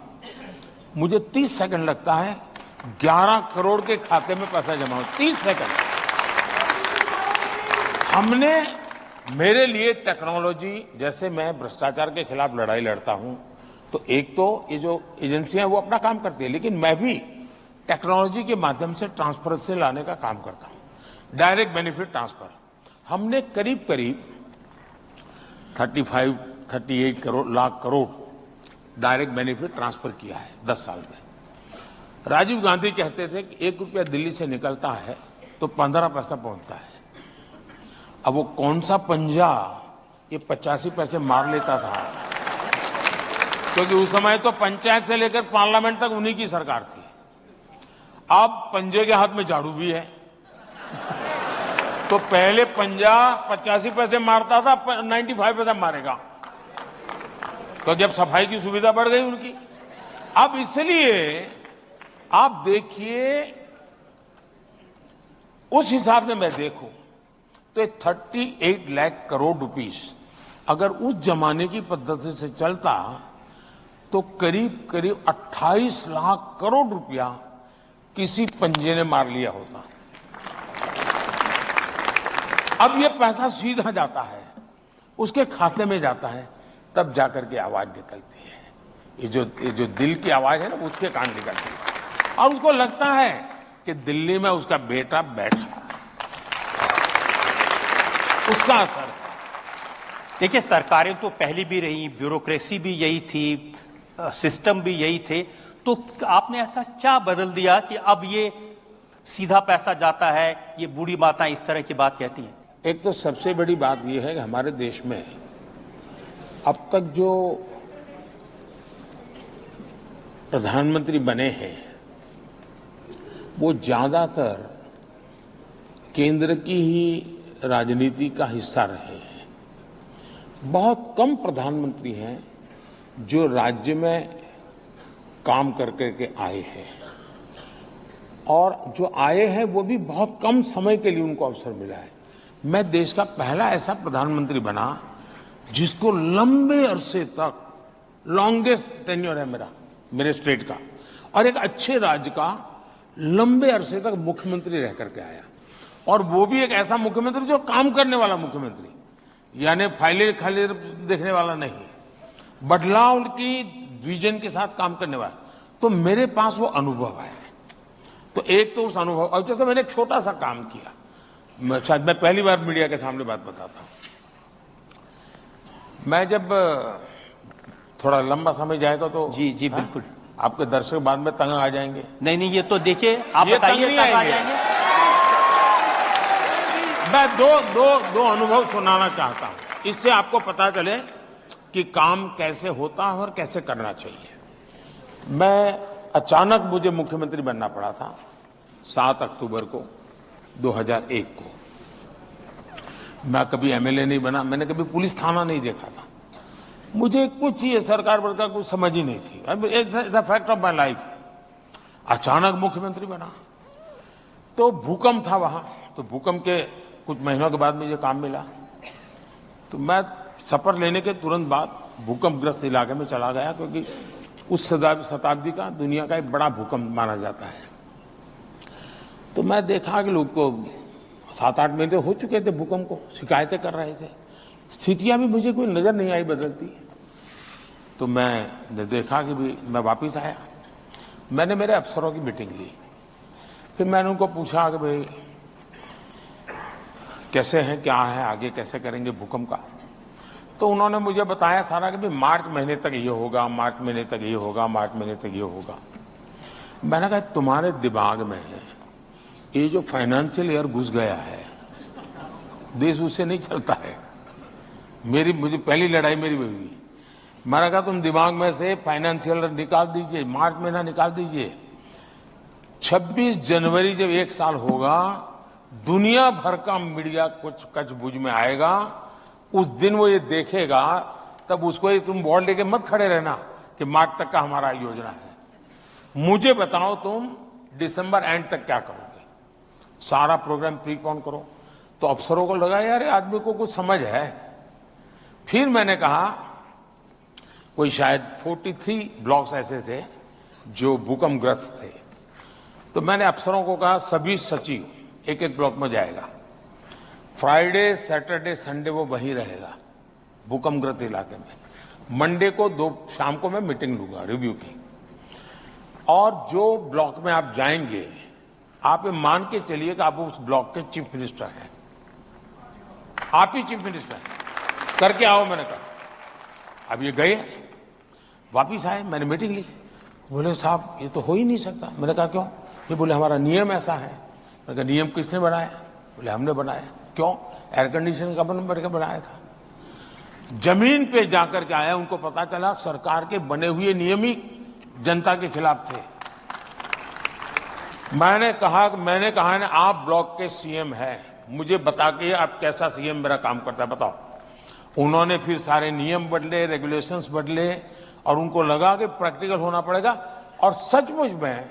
मुझे 30 सेकंड लगता है 11 करोड़ के खाते में पैसा जमा हो, 30 सेकंड। हमने, मेरे लिए टेक्नोलॉजी, जैसे मैं भ्रष्टाचार के खिलाफ लड़ाई लड़ता हूं, तो एक तो ये जो एजेंसियां वो अपना काम करती है, लेकिन मैं भी टेक्नोलॉजी के माध्यम से ट्रांसपेरेंसी लाने का काम करता हूं। डायरेक्ट बेनिफिट ट्रांसफर हमने करीब करीब 38 lakh crore direct benefit transfer किया है 10 साल में। राजीव गांधी कहते थे कि 1 रुपया दिल्ली से निकलता है तो 15 पैसा पहुंचता है। अब वो कौन सा पंजा ये 85 पैसे मार लेता था, क्योंकि उस समय तो पंचायत से लेकर पार्लियामेंट तक उन्हीं की सरकार थी। अब पंजे के हाथ में झाड़ू भी है, तो पहले पंजा 85 पैसे मारता था, 95 पैसे मारेगा, क्योंकि अब सफाई की सुविधा बढ़ गई उनकी। अब इसलिए आप देखिए, उस हिसाब से मैं देखूं तो 38 लाख करोड़ रुपीस अगर उस जमाने की पद्धति से चलता तो करीब करीब 28 लाख करोड़ रुपया किसी पंजे ने मार लिया होता। अब ये पैसा सीधा जाता है, उसके खाते में जाता है, तब जाकर के आवाज निकलती है। ये जो दिल की आवाज है ना, उसके कान निकलती है। और उसको लगता है कि दिल्ली में उसका बेटा बैठा, उसका असर है। देखिए, सरकारें तो पहले भी रही, ब्यूरोक्रेसी भी यही थी, सिस्टम भी यही थे, तो आपने ऐसा क्या बदल दिया कि अब ये सीधा पैसा जाता है, ये बूढ़ी माताएं इस तरह की बात कहती हैं? एक तो सबसे बड़ी बात यह है कि हमारे देश में अब तक जो प्रधानमंत्री बने हैं वो ज्यादातर केंद्र की ही राजनीति का हिस्सा रहे हैं। बहुत कम प्रधानमंत्री हैं जो राज्य में काम करके आए हैं, और जो आए हैं वो भी बहुत कम समय के लिए उनको अवसर मिला है। मैं देश का पहला ऐसा प्रधानमंत्री बना जिसको लंबे अरसे तक, लॉन्गेस्ट टेन्योर है मेरे स्टेट का, और एक अच्छे राज्य का लंबे अरसे तक मुख्यमंत्री रह करके आया। और वो भी एक ऐसा मुख्यमंत्री जो काम करने वाला मुख्यमंत्री, यानी फाइलें खाली देखने वाला नहीं, बदलाव की विजन के साथ काम करने वाला। तो मेरे पास वो अनुभव है। तो एक तो उस अनुभव, और जैसे मैंने एक छोटा सा काम किया, शायद मैं पहली बार मीडिया के सामने बात बताता हूं। मैं जब थोड़ा लंबा समय जाएगा तो जी बिल्कुल, आपके दर्शक बाद में तंग आ जाएंगे। नहीं, ये तो देखिए, आप बताइए, तंग आ जाएंगे। मैं दो अनुभव सुनाना चाहता हूं, इससे आपको पता चले कि काम कैसे होता है और कैसे करना चाहिए। मैं अचानक मुझे मुख्यमंत्री बनना पड़ा था 7 अक्टूबर को 2001 को। मैं कभी एमएलए नहीं बना, मैंने कभी पुलिस थाना नहीं देखा था, मुझे कुछ ये सरकार वर्कार कुछ समझ ही नहीं थी। It's a fact of my life. अचानक मुख्यमंत्री बना तो भूकंप था वहां, तो भूकंप के कुछ महीनों के बाद मुझे काम मिला। तो मैं शपथ लेने के तुरंत बाद भूकंपग्रस्त इलाके में चला गया, क्योंकि उस शताब्दी का दुनिया का एक बड़ा भूकंप माना जाता है। तो मैं देखा कि लोग को 7-8 महीने हो चुके थे भूकंप को, शिकायतें कर रहे थे, स्थितियां भी मुझे कोई नजर नहीं आई बदलती। तो मैं देखा कि भी मैं वापिस आया, मैंने मेरे अफसरों की मीटिंग ली। फिर मैंने उनको पूछा कि भाई कैसे हैं, क्या है, आगे कैसे करेंगे भूकंप का। तो उन्होंने मुझे बताया सारा कि भाई मार्च महीने तक ये होगा, मार्च महीने तक ये होगा, मार्च महीने तक ये होगा। मैंने कहा तुम्हारे दिमाग में ये जो फाइनेंशियल ईयर घुस गया है, देश उससे नहीं चलता है। मुझे पहली लड़ाई मेरी हुई। मैंने कहा तुम दिमाग में से फाइनेंशियल निकाल दीजिए, मार्च महीना निकाल दीजिए। 26 जनवरी जब 1 साल होगा, दुनिया भर का मीडिया कुछ कचबुझ में आएगा, उस दिन वो ये देखेगा, तब उसको तुम बोर्ड लेके मत खड़े रहना कि मार्च तक का हमारा योजना है। मुझे बताओ तुम दिसंबर एंड तक क्या करोगे, सारा प्रोग्राम प्रीपोन करो। तो अफसरों को लगा यार आदमी को कुछ समझ है। फिर मैंने कहा कोई शायद 43 ब्लॉक्स ऐसे थे जो भूकंपग्रस्त थे। तो मैंने अफसरों को कहा सभी सचिव एक ब्लॉक में जाएगा, फ्राइडे सैटरडे संडे वो वहीं रहेगा भूकंपग्रस्त इलाके में। मंडे को शाम को मैं मीटिंग लूंगा रिव्यू की, और जो ब्लॉक में आप जाएंगे आप ये मान के चलिए कि आप उस ब्लॉक के चीफ मिनिस्टर हैं, आप ही चीफ मिनिस्टर हैं, करके आओ। मैंने कहा अब ये गए, वापिस आए, मैंने मीटिंग ली। बोले साहब ये तो हो ही नहीं सकता। मैंने कहा क्यों? ये बोले हमारा नियम ऐसा है। मैंने कहा नियम किसने बनाया? बोले हमने बनाया। क्यों? एयर कंडीशन का बनकर बनाया था। जमीन पे जाकर के आया, उनको पता चला सरकार के बने हुए नियम ही जनता के खिलाफ थे। मैंने कहा ना आप ब्लॉक के सीएम हैं, मुझे बता के आप कैसा सीएम मेरा काम करता है बताओ। उन्होंने फिर सारे नियम बदले, रेगुलेशंस बदले, और उनको लगा कि प्रैक्टिकल होना पड़ेगा। और सचमुच में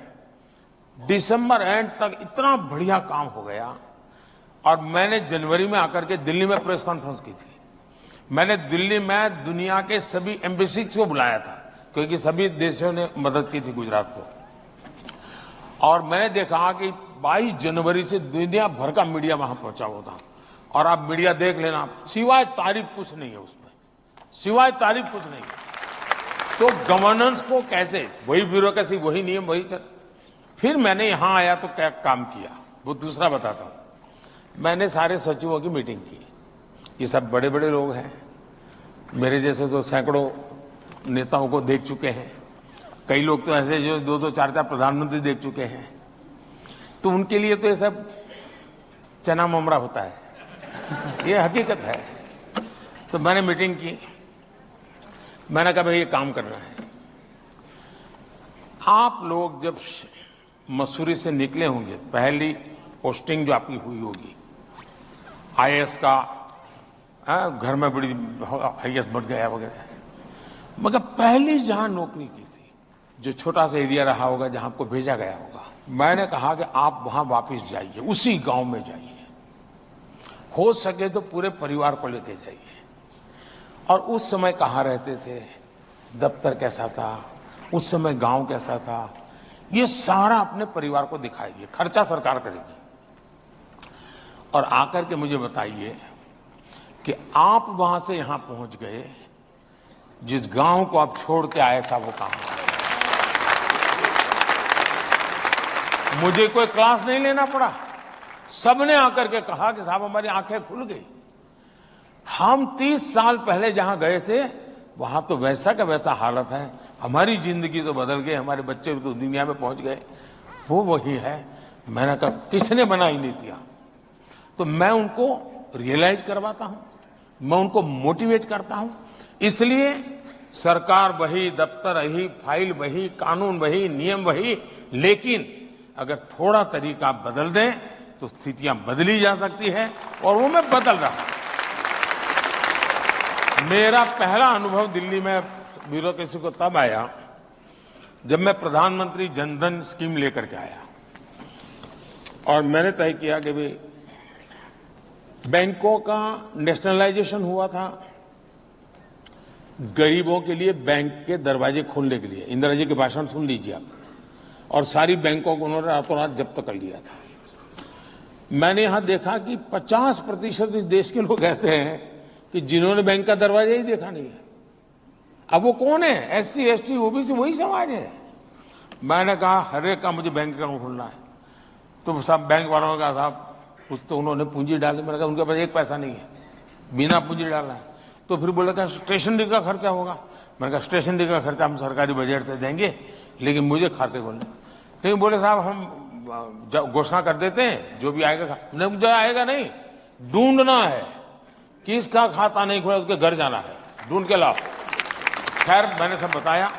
दिसंबर एंड तक इतना बढ़िया काम हो गया। और मैंने जनवरी में आकर के दिल्ली में प्रेस कॉन्फ्रेंस की थी। मैंने दिल्ली में दुनिया के सभी एम्बेसीज को बुलाया था, क्योंकि सभी देशों ने मदद की थी गुजरात को। और मैंने देखा कि 22 जनवरी से दुनिया भर का मीडिया वहां पहुंचा हुआ था। और आप मीडिया देख लेना, सिवाय तारीफ कुछ नहीं है उसमें। सिवाय तारीफ कुछ नहीं। तो गवर्नेंस को कैसे, वही ब्यूरोक्रेसी, वही नियम, वही चल। फिर मैंने यहां आया तो क्या काम किया वो दूसरा बताता हूं। मैंने सारे सचिवों की मीटिंग की। ये सब बड़े बड़े लोग हैं, मेरे जैसे तो सैकड़ों नेताओं को देख चुके हैं। कई लोग तो ऐसे जो 2-2, 4-4 प्रधानमंत्री देख चुके हैं। तो उनके लिए तो ये सब चना ममरा होता है, ये हकीकत है। तो मैंने मीटिंग की, मैंने कहा भाई ये काम करना है। आप लोग जब मसूरी से निकले होंगे, पहली पोस्टिंग जो आपकी हुई होगी आईएएस का, घर में बड़ी आईएएस बढ़ गया वगैरह, मगर पहली जहां नौकरी की थी, जो छोटा सा एरिया रहा होगा जहां आपको भेजा गया होगा, मैंने कहा कि आप वहां वापस जाइए, उसी गांव में जाइए, हो सके तो पूरे परिवार को लेके जाइए। और उस समय कहाँ रहते थे, दफ्तर कैसा था, उस समय गांव कैसा था, ये सारा अपने परिवार को दिखाइए, खर्चा सरकार करेगी। और आकर के मुझे बताइए कि आप वहां से यहां पहुंच गए, जिस गांव को आप छोड़ के आए था वो कहां है। मुझे कोई क्लास नहीं लेना पड़ा, सबने आकर के कहा कि साहब हमारी आंखें खुल गई। हम 30 साल पहले जहां गए थे वहां तो वैसा का वैसा हालत है, हमारी जिंदगी तो बदल गई, हमारे बच्चे तो दुनिया में पहुंच गए, वो वही है। मैंने कहा किसने बनाई नीतियां, तो मैं उनको रियलाइज करवाता हूं, मैं उनको मोटिवेट करता हूं। इसलिए सरकार वही, दफ्तर वही, फाइल वही, कानून वही, नियम वही, लेकिन अगर थोड़ा तरीका बदल दें तो स्थितियां बदली जा सकती है, और वो मैं बदल रहा हूं। मेरा पहला अनुभव दिल्ली में ब्यूरोक्रेसी को तब आया जब मैं प्रधानमंत्री जनधन स्कीम लेकर के आया, और मैंने तय किया कि भाई बैंकों का नेशनलाइजेशन हुआ था, गरीबों के लिए बैंक के दरवाजे खोलने के लिए। इंदिरा जी के भाषण सुन लीजिए आप, और सारी बैंकों को उन्होंने रातों रात जब्त कर लिया था। मैंने यहां देखा कि 50% इस देश के लोग ऐसे हैं कि जिन्होंने बैंक का दरवाजा ही देखा नहीं है। अब वो कौन है, एससी, एसटी, ओबीसी, वही समाज है। मैंने कहा हर एक का मुझे बैंक अकाउंट खोलना है। तो सब बैंक वालों ने कहा साहब कुछ तो उन्होंने पूंजी डाली। मैंने कहा उनके पास एक पैसा नहीं है, बिना पूंजी डालना है। तो फिर बोले कहा स्टेशनरी का खर्चा होगा। मैंने कहा स्टेशनरी का खर्चा हम सरकारी बजट से देंगे, लेकिन मुझे खाते खोलने। लेकिन बोले साहब हम घोषणा कर देते हैं, जो भी आएगा। मुझे आएगा नहीं, ढूंढना है, किसका खाता नहीं खुला उसके घर जाना है, ढूंढ के लाओ। खैर मैंने सब बताया।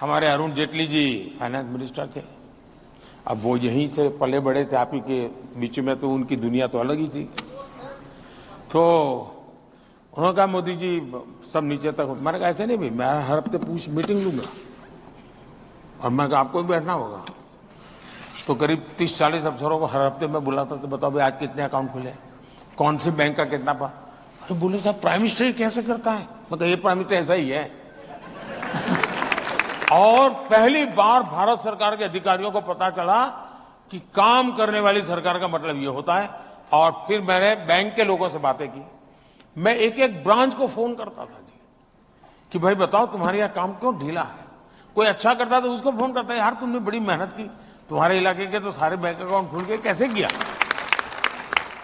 हमारे अरुण जेटली जी फाइनेंस मिनिस्टर थे, अब वो यहीं से पले बड़े थे, आप ही के बीच में, तो उनकी दुनिया तो अलग ही थी। तो उन्होंने कहा मोदी जी सब नीचे तक। मैंने कहा ऐसे नहीं भाई, मैं हर हफ्ते मीटिंग लूंगा, और मैं कहा आपको भी बैठना होगा। तो करीब 30-40 अफसरों को हर हफ्ते मैं बुलाता था, बताओ भाई आज कितने अकाउंट खुले, कौन सी बैंक का कितना पा। अरे बोले साहब प्राइम मिनिस्टर ये कैसे करता है। मैं कहा ये प्राइम मिनिस्टर ऐसा ही है। और पहली बार भारत सरकार के अधिकारियों को पता चला कि काम करने वाली सरकार का मतलब ये होता है। और फिर मैंने बैंक के लोगों से बातें की। मैं एक एक ब्रांच को फोन करता था जी कि भाई बताओ तुम्हारे यहाँ काम क्यों ढीला है। कोई अच्छा करता तो उसको फोन करता, यार तुमने बड़ी मेहनत की, तुम्हारे इलाके के तो सारे बैंक अकाउंट खुल गए, कैसे किया।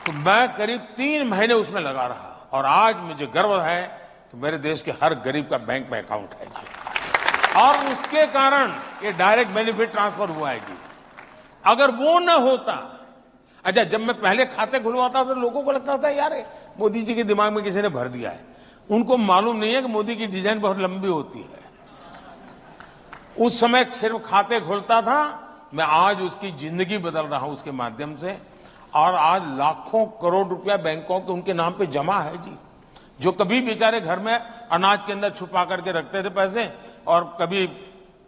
तो मैं करीब 3 महीने उसमें लगा रहा, और आज मुझे गर्व है कि मेरे देश के हर गरीब का बैंक में अकाउंट है जी। और उसके कारण ये डायरेक्ट बेनिफिट ट्रांसफर हुआ है जी। अगर वो न होता, अच्छा जब मैं पहले खाते खुलवाता था तो लोगों को लगता था यार मोदी जी के दिमाग में किसी ने भर दिया है। उनको मालूम नहीं है कि मोदी की डिजाइन बहुत लंबी होती है। उस समय सिर्फ खाते खोलता था, मैं आज उसकी जिंदगी बदल रहा हूं उसके माध्यम से। और आज लाखों करोड़ रुपया बैंकों के उनके नाम पे जमा है जी, जो कभी बेचारे घर में अनाज के अंदर छुपा करके रखते थे पैसे, और कभी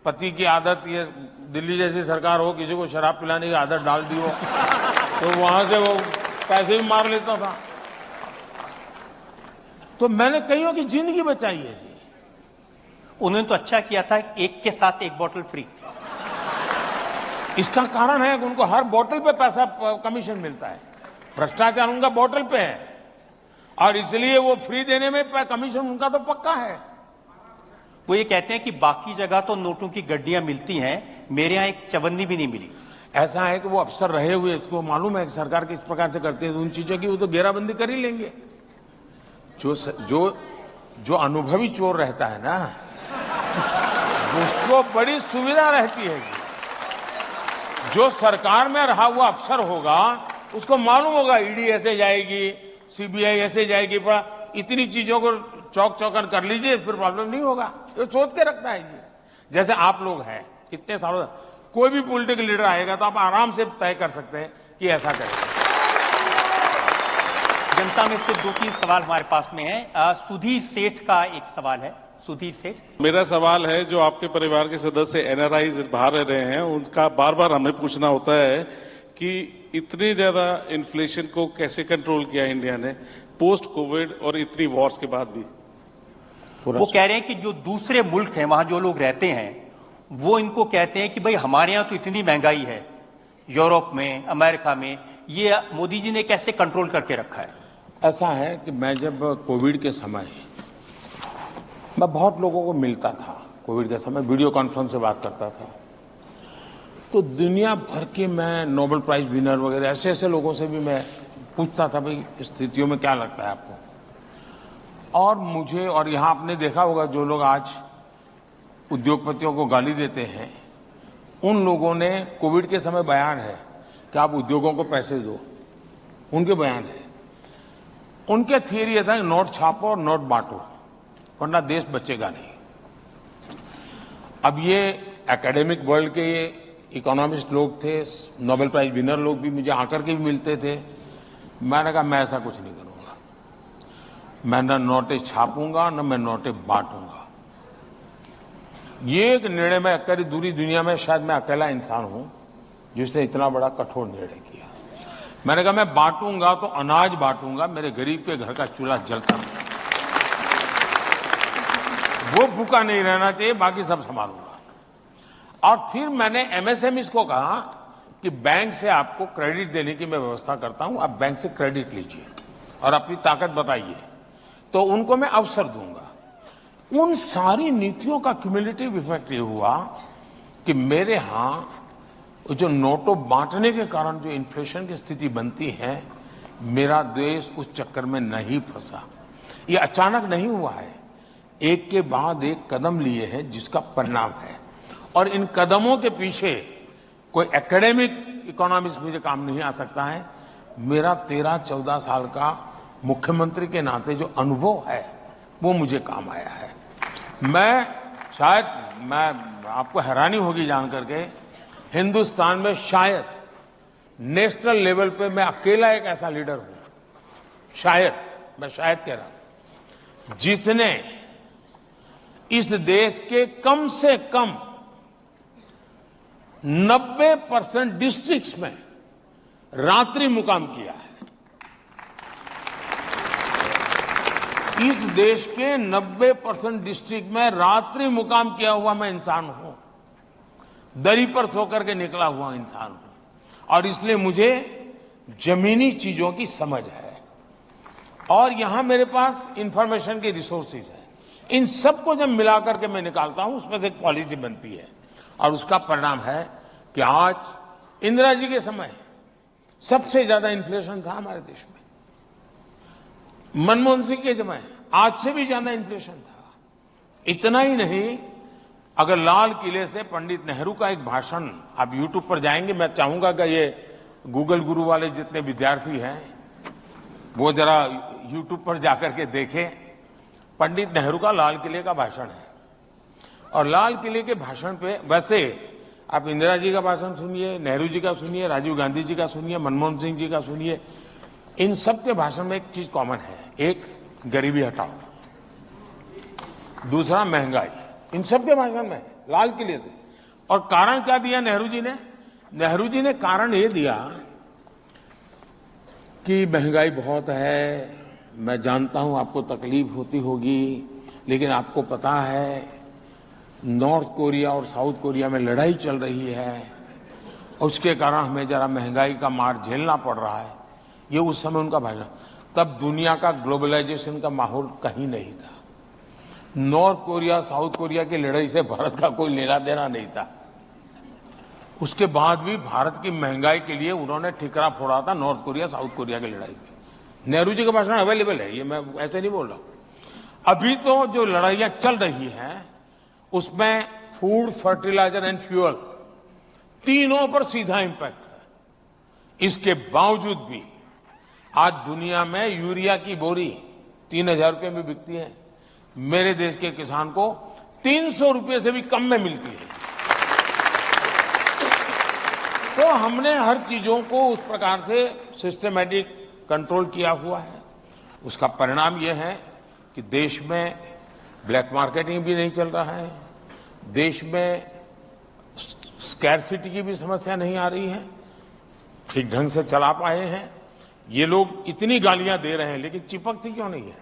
पति की आदत, ये दिल्ली जैसी सरकार हो, किसी को शराब पिलाने की आदत डाल दी हो तो वहां से वो पैसे भी मार लेता था। तो मैंने कईयों की जिंदगी बचाई है जी। उन्होंने तो अच्छा किया था, एक के साथ एक बोतल फ्री। इसका कारण है कि उनको हर बोतल पे पैसा कमीशन मिलता है। भ्रष्टाचार उनका बोतल पे है। और इसलिए वो फ्री देने में कमीशन उनका तो पक्का है। वो ये कहते हैं कि बाकी जगह तो नोटों की गड्डियां मिलती हैं, मेरे यहाँ एक चवन्नी भी नहीं मिली। ऐसा है कि वो अफसर रहे हुए, इसको मालूम है कि सरकार किस प्रकार से करते हैं, उन चीजों की वो तो घेराबंदी कर ही लेंगे। जो अनुभवी चोर रहता है ना, उसको बड़ी सुविधा रहती है। जो सरकार में रहा हुआ अफसर होगा उसको मालूम होगा ईडी ऐसे जाएगी, सीबीआई ऐसे जाएगी, पर इतनी चीजों को चौक चौकन कर लीजिए फिर प्रॉब्लम नहीं होगा। ये सोच के रखता है जी। जैसे आप लोग हैं इतने सालों, कोई भी पॉलिटिकल लीडर आएगा तो आप आराम से तय कर सकते हैं कि ऐसा करेगा। जनता में से 2-3 सवाल हमारे पास में है। सुधीर सेठ का एक सवाल है। सुधीर सेठ, मेरा सवाल है, जो आपके परिवार के सदस्य एनआरआई बाहर रह रहे हैं, उनका बार बार हमें पूछना होता है कि इतनी ज्यादा इन्फ्लेशन को कैसे कंट्रोल किया इंडिया ने पोस्ट कोविड और इतनी वॉर्स के बाद भी। वो कह रहे हैं कि जो दूसरे मुल्क हैं वहां जो लोग रहते हैं वो इनको कहते हैं कि भाई हमारे यहाँ तो इतनी महंगाई है, यूरोप में, अमेरिका में, ये मोदी जी ने कैसे कंट्रोल करके रखा है। ऐसा है कि मैं जब कोविड के समय मैं बहुत लोगों को मिलता था, कोविड के समय वीडियो कॉन्फ्रेंस से बात करता था, तो दुनिया भर के मैं नोबेल प्राइज विनर वगैरह ऐसे ऐसे लोगों से भी मैं पूछता था भाई स्थितियों में क्या लगता है आपको। और मुझे, और यहाँ आपने देखा होगा जो लोग आज उद्योगपतियों को गाली देते हैं, उन लोगों ने कोविड के समय बयान है कि आप उद्योगों को पैसे दो, उनके बयान है। उनके थियरी ये था कि नोट छापो और नोट बांटो वरना देश बचेगा नहीं। अब ये एकेडमिक वर्ल्ड के ये इकोनॉमिस्ट लोग थे, नोबेल प्राइज विनर लोग भी मुझे आकर के भी मिलते थे। मैंने कहा मैं ऐसा कुछ नहीं करूंगा, मैं न नोटें छापूंगा न मैं नोटें बांटूंगा। ये एक निर्णय में करी दूरी दुनिया में शायद मैं अकेला इंसान हूं जिसने इतना बड़ा कठोर निर्णय किया। मैंने कहा मैं बांटूंगा तो अनाज बांटूंगा, मेरे गरीब के घर का चूल्हा जलता नहीं, वो भूखा नहीं रहना चाहिए, बाकी सब संभालूंगा। और फिर मैंने एमएसएमईज को कहा कि बैंक से आपको क्रेडिट देने की मैं व्यवस्था करता हूं, आप बैंक से क्रेडिट लीजिए और अपनी ताकत बताइए, तो उनको मैं अवसर दूंगा। उन सारी नीतियों का क्यूमुलेटिव इफेक्ट ये हुआ कि मेरे यहां जो नोटों बांटने के कारण जो इन्फ्लेशन की स्थिति बनती है, मेरा देश उस चक्कर में नहीं फंसा। ये अचानक नहीं हुआ है, एक के बाद एक कदम लिए हैं जिसका परिणाम है। और इन कदमों के पीछे कोई एकेडमिक इकोनॉमिक्स मुझे काम नहीं आ सकता है। मेरा 13-14 साल का मुख्यमंत्री के नाते जो अनुभव है वो मुझे काम आया है। मैं आपको हैरानी होगी जान करके, हिंदुस्तान में शायद नेशनल लेवल पे मैं अकेला एक ऐसा लीडर हूं, शायद, मैं शायद कह रहा हूं, जिसने इस देश के कम से कम 90% डिस्ट्रिक्ट्स में रात्रि मुकाम किया है। इस देश के 90% डिस्ट्रिक्ट में रात्रि मुकाम किया हुआ मैं इंसान हूं, दरी पर सोकर के निकला हुआ इंसान हूं, और इसलिए मुझे जमीनी चीजों की समझ है। और यहां मेरे पास इंफॉर्मेशन के रिसोर्सेज है। इन सबको जब मिलाकर के मैं निकालता हूं, उसमें से एक पॉलिसी बनती है, और उसका परिणाम है कि आज इंदिरा जी के समय सबसे ज्यादा इन्फ्लेशन था हमारे देश में, मनमोहन सिंह के समय आज से भी ज्यादा इन्फ्लेशन था। इतना ही नहीं, अगर लाल किले से पंडित नेहरू का एक भाषण आप यूट्यूब पर जाएंगे, मैं चाहूंगा कि ये गूगल गुरु वाले जितने विद्यार्थी हैं वो जरा यूट्यूब पर जाकर के देखें। पंडित नेहरू का लाल किले का भाषण है, और लाल किले के भाषण पे, वैसे आप इंदिरा जी का भाषण सुनिए, नेहरू जी का सुनिए, राजीव गांधी जी का सुनिए, मनमोहन सिंह जी का सुनिए, इन सब के भाषण में एक चीज कॉमन है, एक गरीबी हटाओ, दूसरा महंगाई, इन सब के भाषण में लाल किले से। और कारण क्या दिया नेहरू जी ने? नेहरू जी ने कारण ये दिया कि महंगाई बहुत है, मैं जानता हूं आपको तकलीफ होती होगी, लेकिन आपको पता है नॉर्थ कोरिया और साउथ कोरिया में लड़ाई चल रही है, उसके कारण हमें जरा महंगाई का मार झेलना पड़ रहा है। ये उस समय उनका भाषण। तब दुनिया का ग्लोबलाइजेशन का माहौल कहीं नहीं था। नॉर्थ कोरिया साउथ कोरिया की लड़ाई से भारत का कोई लेना देना नहीं था। उसके बाद भी भारत की महंगाई के लिए उन्होंने ठिकरा फोड़ा था नॉर्थ कोरिया साउथ कोरिया की लड़ाई में। नेहरू जी का भाषण अवेलेबल है, ये मैं ऐसे नहीं बोल रहा हूं। अभी तो जो लड़ाइयां चल रही हैं उसमें फूड, फर्टिलाइजर एंड फ्यूअल तीनों पर सीधा इंपैक्ट है। इसके बावजूद भी आज दुनिया में यूरिया की बोरी 3,000 रुपये में बिकती है, मेरे देश के किसान को 300 रुपये से भी कम में मिलती है। तो हमने हर चीजों को उस प्रकार से सिस्टमैटिक कंट्रोल किया हुआ है। उसका परिणाम यह है कि देश में ब्लैक मार्केटिंग भी नहीं चल रहा है, देश में स्कैरसिटी की भी समस्या नहीं आ रही है, ठीक ढंग से चला पाए हैं। ये लोग इतनी गालियां दे रहे हैं लेकिन चिपकती क्यों नहीं है?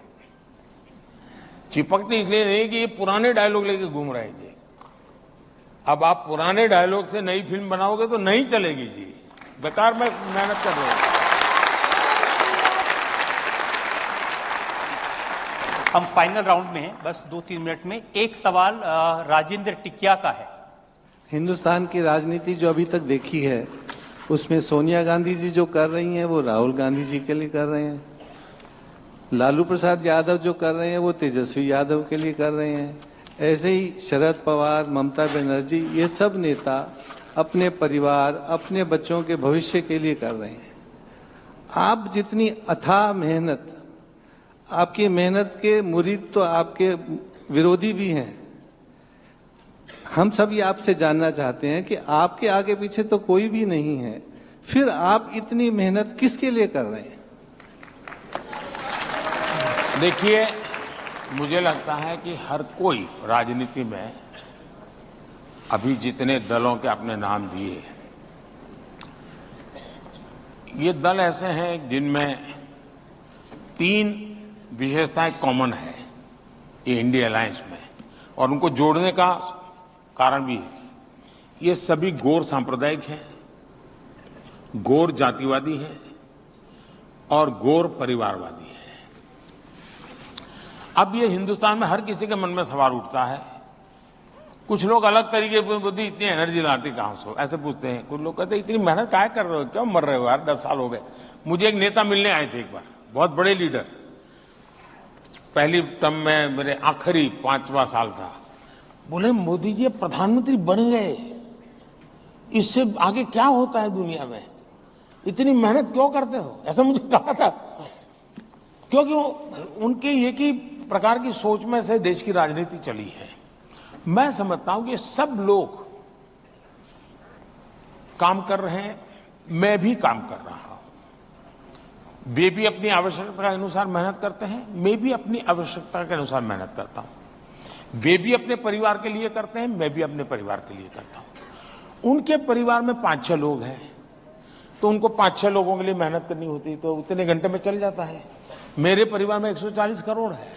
चिपकती इसलिए नहीं कि ये पुराने डायलॉग लेके घूम रहे हैं जी। अब आप पुराने डायलॉग से नई फिल्म बनाओगे तो नहीं चलेगी जी, बेकार में मेहनत कर रहे हैं। हम फाइनल राउंड में हैं, बस 2-3 मिनट में। एक सवाल राजेंद्र टिकिया का है। हिंदुस्तान की राजनीति जो अभी तक देखी है उसमें सोनिया गांधी जी जो कर रही हैं वो राहुल गांधी जी के लिए कर रहे हैं, लालू प्रसाद यादव जो कर रहे हैं वो तेजस्वी यादव के लिए कर रहे हैं, ऐसे ही शरद पवार, ममता बनर्जी, ये सब नेता अपने परिवार, अपने बच्चों के भविष्य के लिए कर रहे हैं। आप जितनी अथाह मेहनत, आपकी मेहनत के मुरीद तो आपके विरोधी भी हैं। हम सब ये आपसे जानना चाहते हैं कि आपके आगे पीछे तो कोई भी नहीं है, फिर आप इतनी मेहनत किसके लिए कर रहे हैं? देखिए, मुझे लगता है कि हर कोई राजनीति में अभी जितने दलों के आपने नाम दिए, ये दल ऐसे हैं जिनमें 3 विशेषताएं कॉमन है ये इंडिया अलायंस में, और उनको जोड़ने का कारण भी है। ये सभी गौर सांप्रदायिक हैं, गौर जातिवादी हैं और गौर परिवारवादी हैं। अब ये हिंदुस्तान में हर किसी के मन में सवाल उठता है, कुछ लोग अलग तरीके की बुद्धि, इतनी एनर्जी लाती कहां से, ऐसे पूछते हैं। कुछ लोग कहते हैं इतनी मेहनत काहे कर रहे हो, क्यों मर रहे हो यार, 10 साल हो गए। मुझे एक नेता मिलने आए थे एक बार, बहुत बड़े लीडर, पहली टर्म में मेरे आखिरी 5वां साल था। बोले मोदी जी प्रधानमंत्री बन गए, इससे आगे क्या होता है दुनिया में, इतनी मेहनत क्यों करते हो, ऐसा मुझे कहा था। क्योंकि उनके एक ही प्रकार की सोच में से देश की राजनीति चली है। मैं समझता हूं कि सब लोग काम कर रहे हैं, मैं भी काम कर रहा हूं। वे भी अपनी आवश्यकता के अनुसार मेहनत करते हैं, मैं भी अपनी आवश्यकता के अनुसार मेहनत करता हूं। वे भी अपने परिवार के लिए करते हैं, मैं भी अपने परिवार के लिए करता हूं। उनके परिवार में 5-6 लोग हैं तो उनको 5-6 लोगों के लिए मेहनत करनी होती तो उतने घंटे में चल जाता है। मेरे परिवार में 140 करोड़ है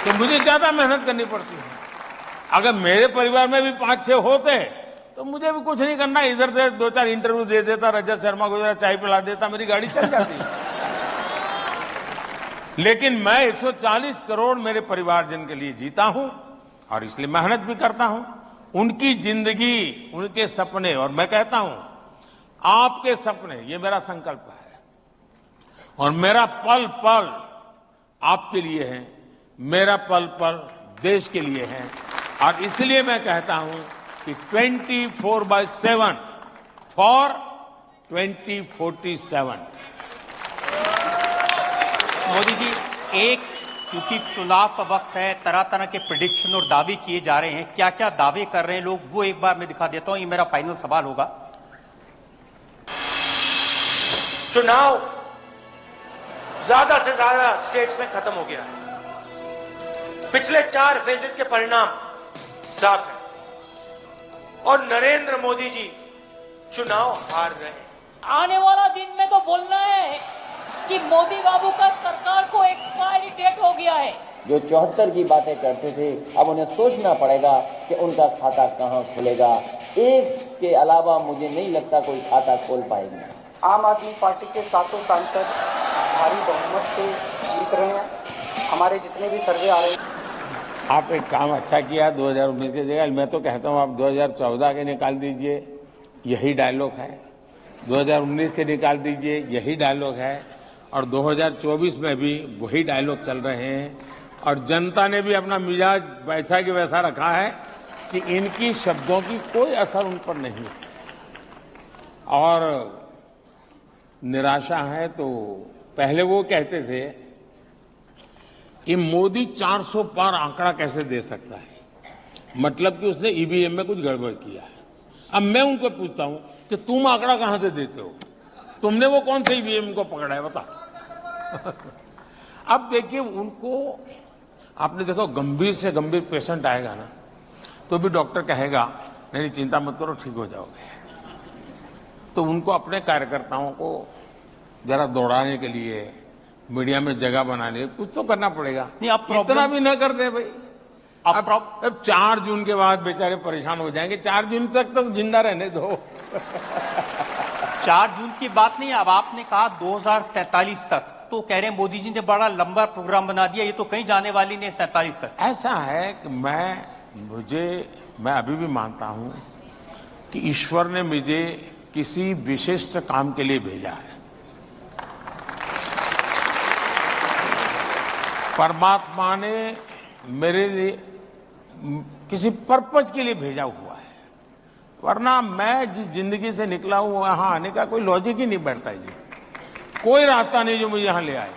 तो मुझे ज्यादा मेहनत करनी पड़ती है। अगर मेरे परिवार में भी 5-6 होते तो मुझे भी कुछ नहीं करना, इधर से 2-4 इंटरव्यू दे देता, रजत शर्मा को जरा चाय पिला देता, मेरी गाड़ी चल जाती। लेकिन मैं 140 करोड़ मेरे परिवारजन के लिए जीता हूं और इसलिए मेहनत भी करता हूं। उनकी जिंदगी, उनके सपने, और मैं कहता हूं आपके सपने, ये मेरा संकल्प है और मेरा पल पल आपके लिए है, मेरा पल पल देश के लिए है। और इसलिए मैं कहता हूं कि 24/7 फॉर 2047। मोदी जी, क्योंकि चुनाव का वक्त है, तरह तरह के प्रेडिक्शन और दावे किए जा रहे हैं, क्या क्या दावे कर रहे हैं लोग, वो एक बार मैं दिखा देता हूं। ये मेरा फाइनल सवाल होगा। चुनाव ज्यादा से ज्यादा स्टेट्स में खत्म हो गया है। पिछले 4 फेजेस के परिणाम साफ है और नरेंद्र मोदी जी चुनाव हार रहे हैं। आने वाला दिन में तो बोलना है कि मोदी बाबू का सरकार को एक्सपायरी डेट हो गया है। जो 74 की बातें करते थे, अब उन्हें सोचना पड़ेगा कि उनका खाता कहां खुलेगा। एक के अलावा मुझे नहीं लगता कोई खाता खोल पाएगा। आम आदमी पार्टी के सातों सांसद भारी बहुमत से जीत रहे हैं। हमारे जितने भी सर्वे आ रहे हैं। आप एक काम अच्छा किया 2019 की जगह, मैं तो कहता हूं आप 2014 के निकाल दीजिए, यही डायलॉग है। 2019 के निकाल दीजिए, यही डायलॉग है। और 2024 में भी वही डायलॉग चल रहे हैं। और जनता ने भी अपना मिजाज वैसा कि वैसा रखा है कि इनकी शब्दों की कोई असर उन पर नहीं है। और निराशा है तो पहले वो कहते थे कि मोदी 400 पार आंकड़ा कैसे दे सकता है, मतलब कि उसने ईवीएम में कुछ गड़बड़ किया है। अब मैं उनको पूछता हूं कि तुम आंकड़ा कहां से देते हो, तुमने वो कौन से ईवीएम को पकड़ा है बता। अब देखिए उनको, आपने देखो गंभीर से गंभीर पेशेंट आएगा ना तो भी डॉक्टर कहेगा नहीं चिंता मत करो ठीक हो जाओगे। तो उनको अपने कार्यकर्ताओं को जरा दौड़ाने के लिए, मीडिया में जगह बनाने कुछ तो करना पड़ेगा। नहीं आप इतना भी न कर दे भाई। अब 4 जून के बाद बेचारे परेशान हो जाएंगे। 4 जून तक तो जिंदा रहने दो। 4 जून की बात नहीं, अब आपने कहा 2047 तक, तो कह रहे हैं मोदी जी ने बड़ा लंबा प्रोग्राम बना दिया, ये तो कहीं जाने वाली नहीं 47 तक। ऐसा है कि मैं अभी भी मानता हूं कि ईश्वर ने मुझे किसी विशिष्ट काम के लिए भेजा है। परमात्मा ने मेरे लिए किसी पर्पज के लिए भेजा हुआ है, वरना मैं जिस जिंदगी से निकला हूं वहां आने का कोई लॉजिक ही नहीं बैठता है जी। कोई रास्ता नहीं जो मुझे यहां ले आए।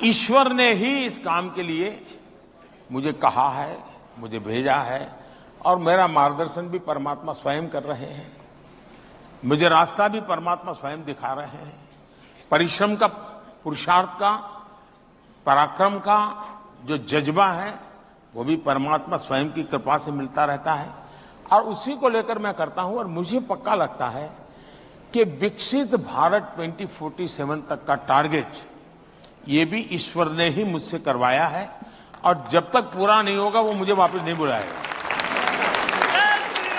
ईश्वर ने ही इस काम के लिए मुझे कहा है, मुझे भेजा है, और मेरा मार्गदर्शन भी परमात्मा स्वयं कर रहे हैं। मुझे रास्ता भी परमात्मा स्वयं दिखा रहे हैं। परिश्रम का, पुरुषार्थ का, पराक्रम का जो जज्बा है वो भी परमात्मा स्वयं की कृपा से मिलता रहता है, और उसी को लेकर मैं करता हूं। और मुझे पक्का लगता है कि विकसित भारत 2047 तक का टारगेट ये भी ईश्वर ने ही मुझसे करवाया है, और जब तक पूरा नहीं होगा वो मुझे वापस नहीं बुलाएगा।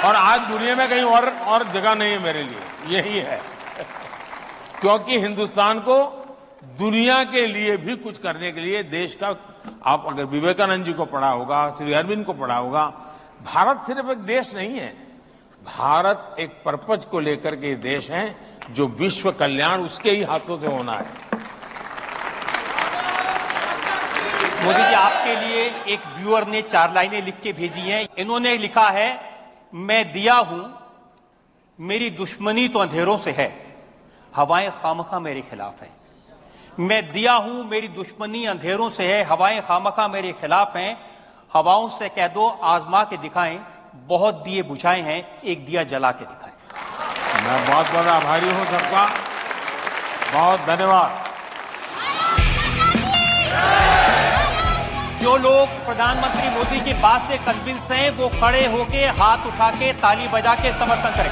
और आज दुनिया में कहीं और जगह नहीं है मेरे लिए, यही है। क्योंकि हिंदुस्तान को दुनिया के लिए भी कुछ करने के लिए देश का, आप अगर विवेकानंद जी को पढ़ा होगा, श्री अरविंद को पढ़ा होगा, भारत सिर्फ एक देश नहीं है, भारत एक पर्पज को लेकर के देश है जो विश्व कल्याण उसके ही हाथों से होना है। मोदी जी आपके लिए एक व्यूअर ने 4 लाइनें लिख के भेजी हैं। इन्होंने लिखा है, मैं दिया हूं, मेरी दुश्मनी तो अंधेरों से है, हवाएं खामखा मेरे खिलाफ हैं। मैं दिया हूं, मेरी दुश्मनी अंधेरों से है, हवाएं खामखा मेरे खिलाफ हैं। हवाओं से कह दो आजमा के दिखाएं, बहुत दिए बुझाए हैं, एक दिया जला के दिखाएं। मैं बहुत बड़ा आभारी हूं सबका, बहुत धन्यवाद। जो लोग प्रधानमंत्री मोदी की बात से कन्विंस हैं वो खड़े होके हाथ उठा के ताली बजा के समर्थन करें।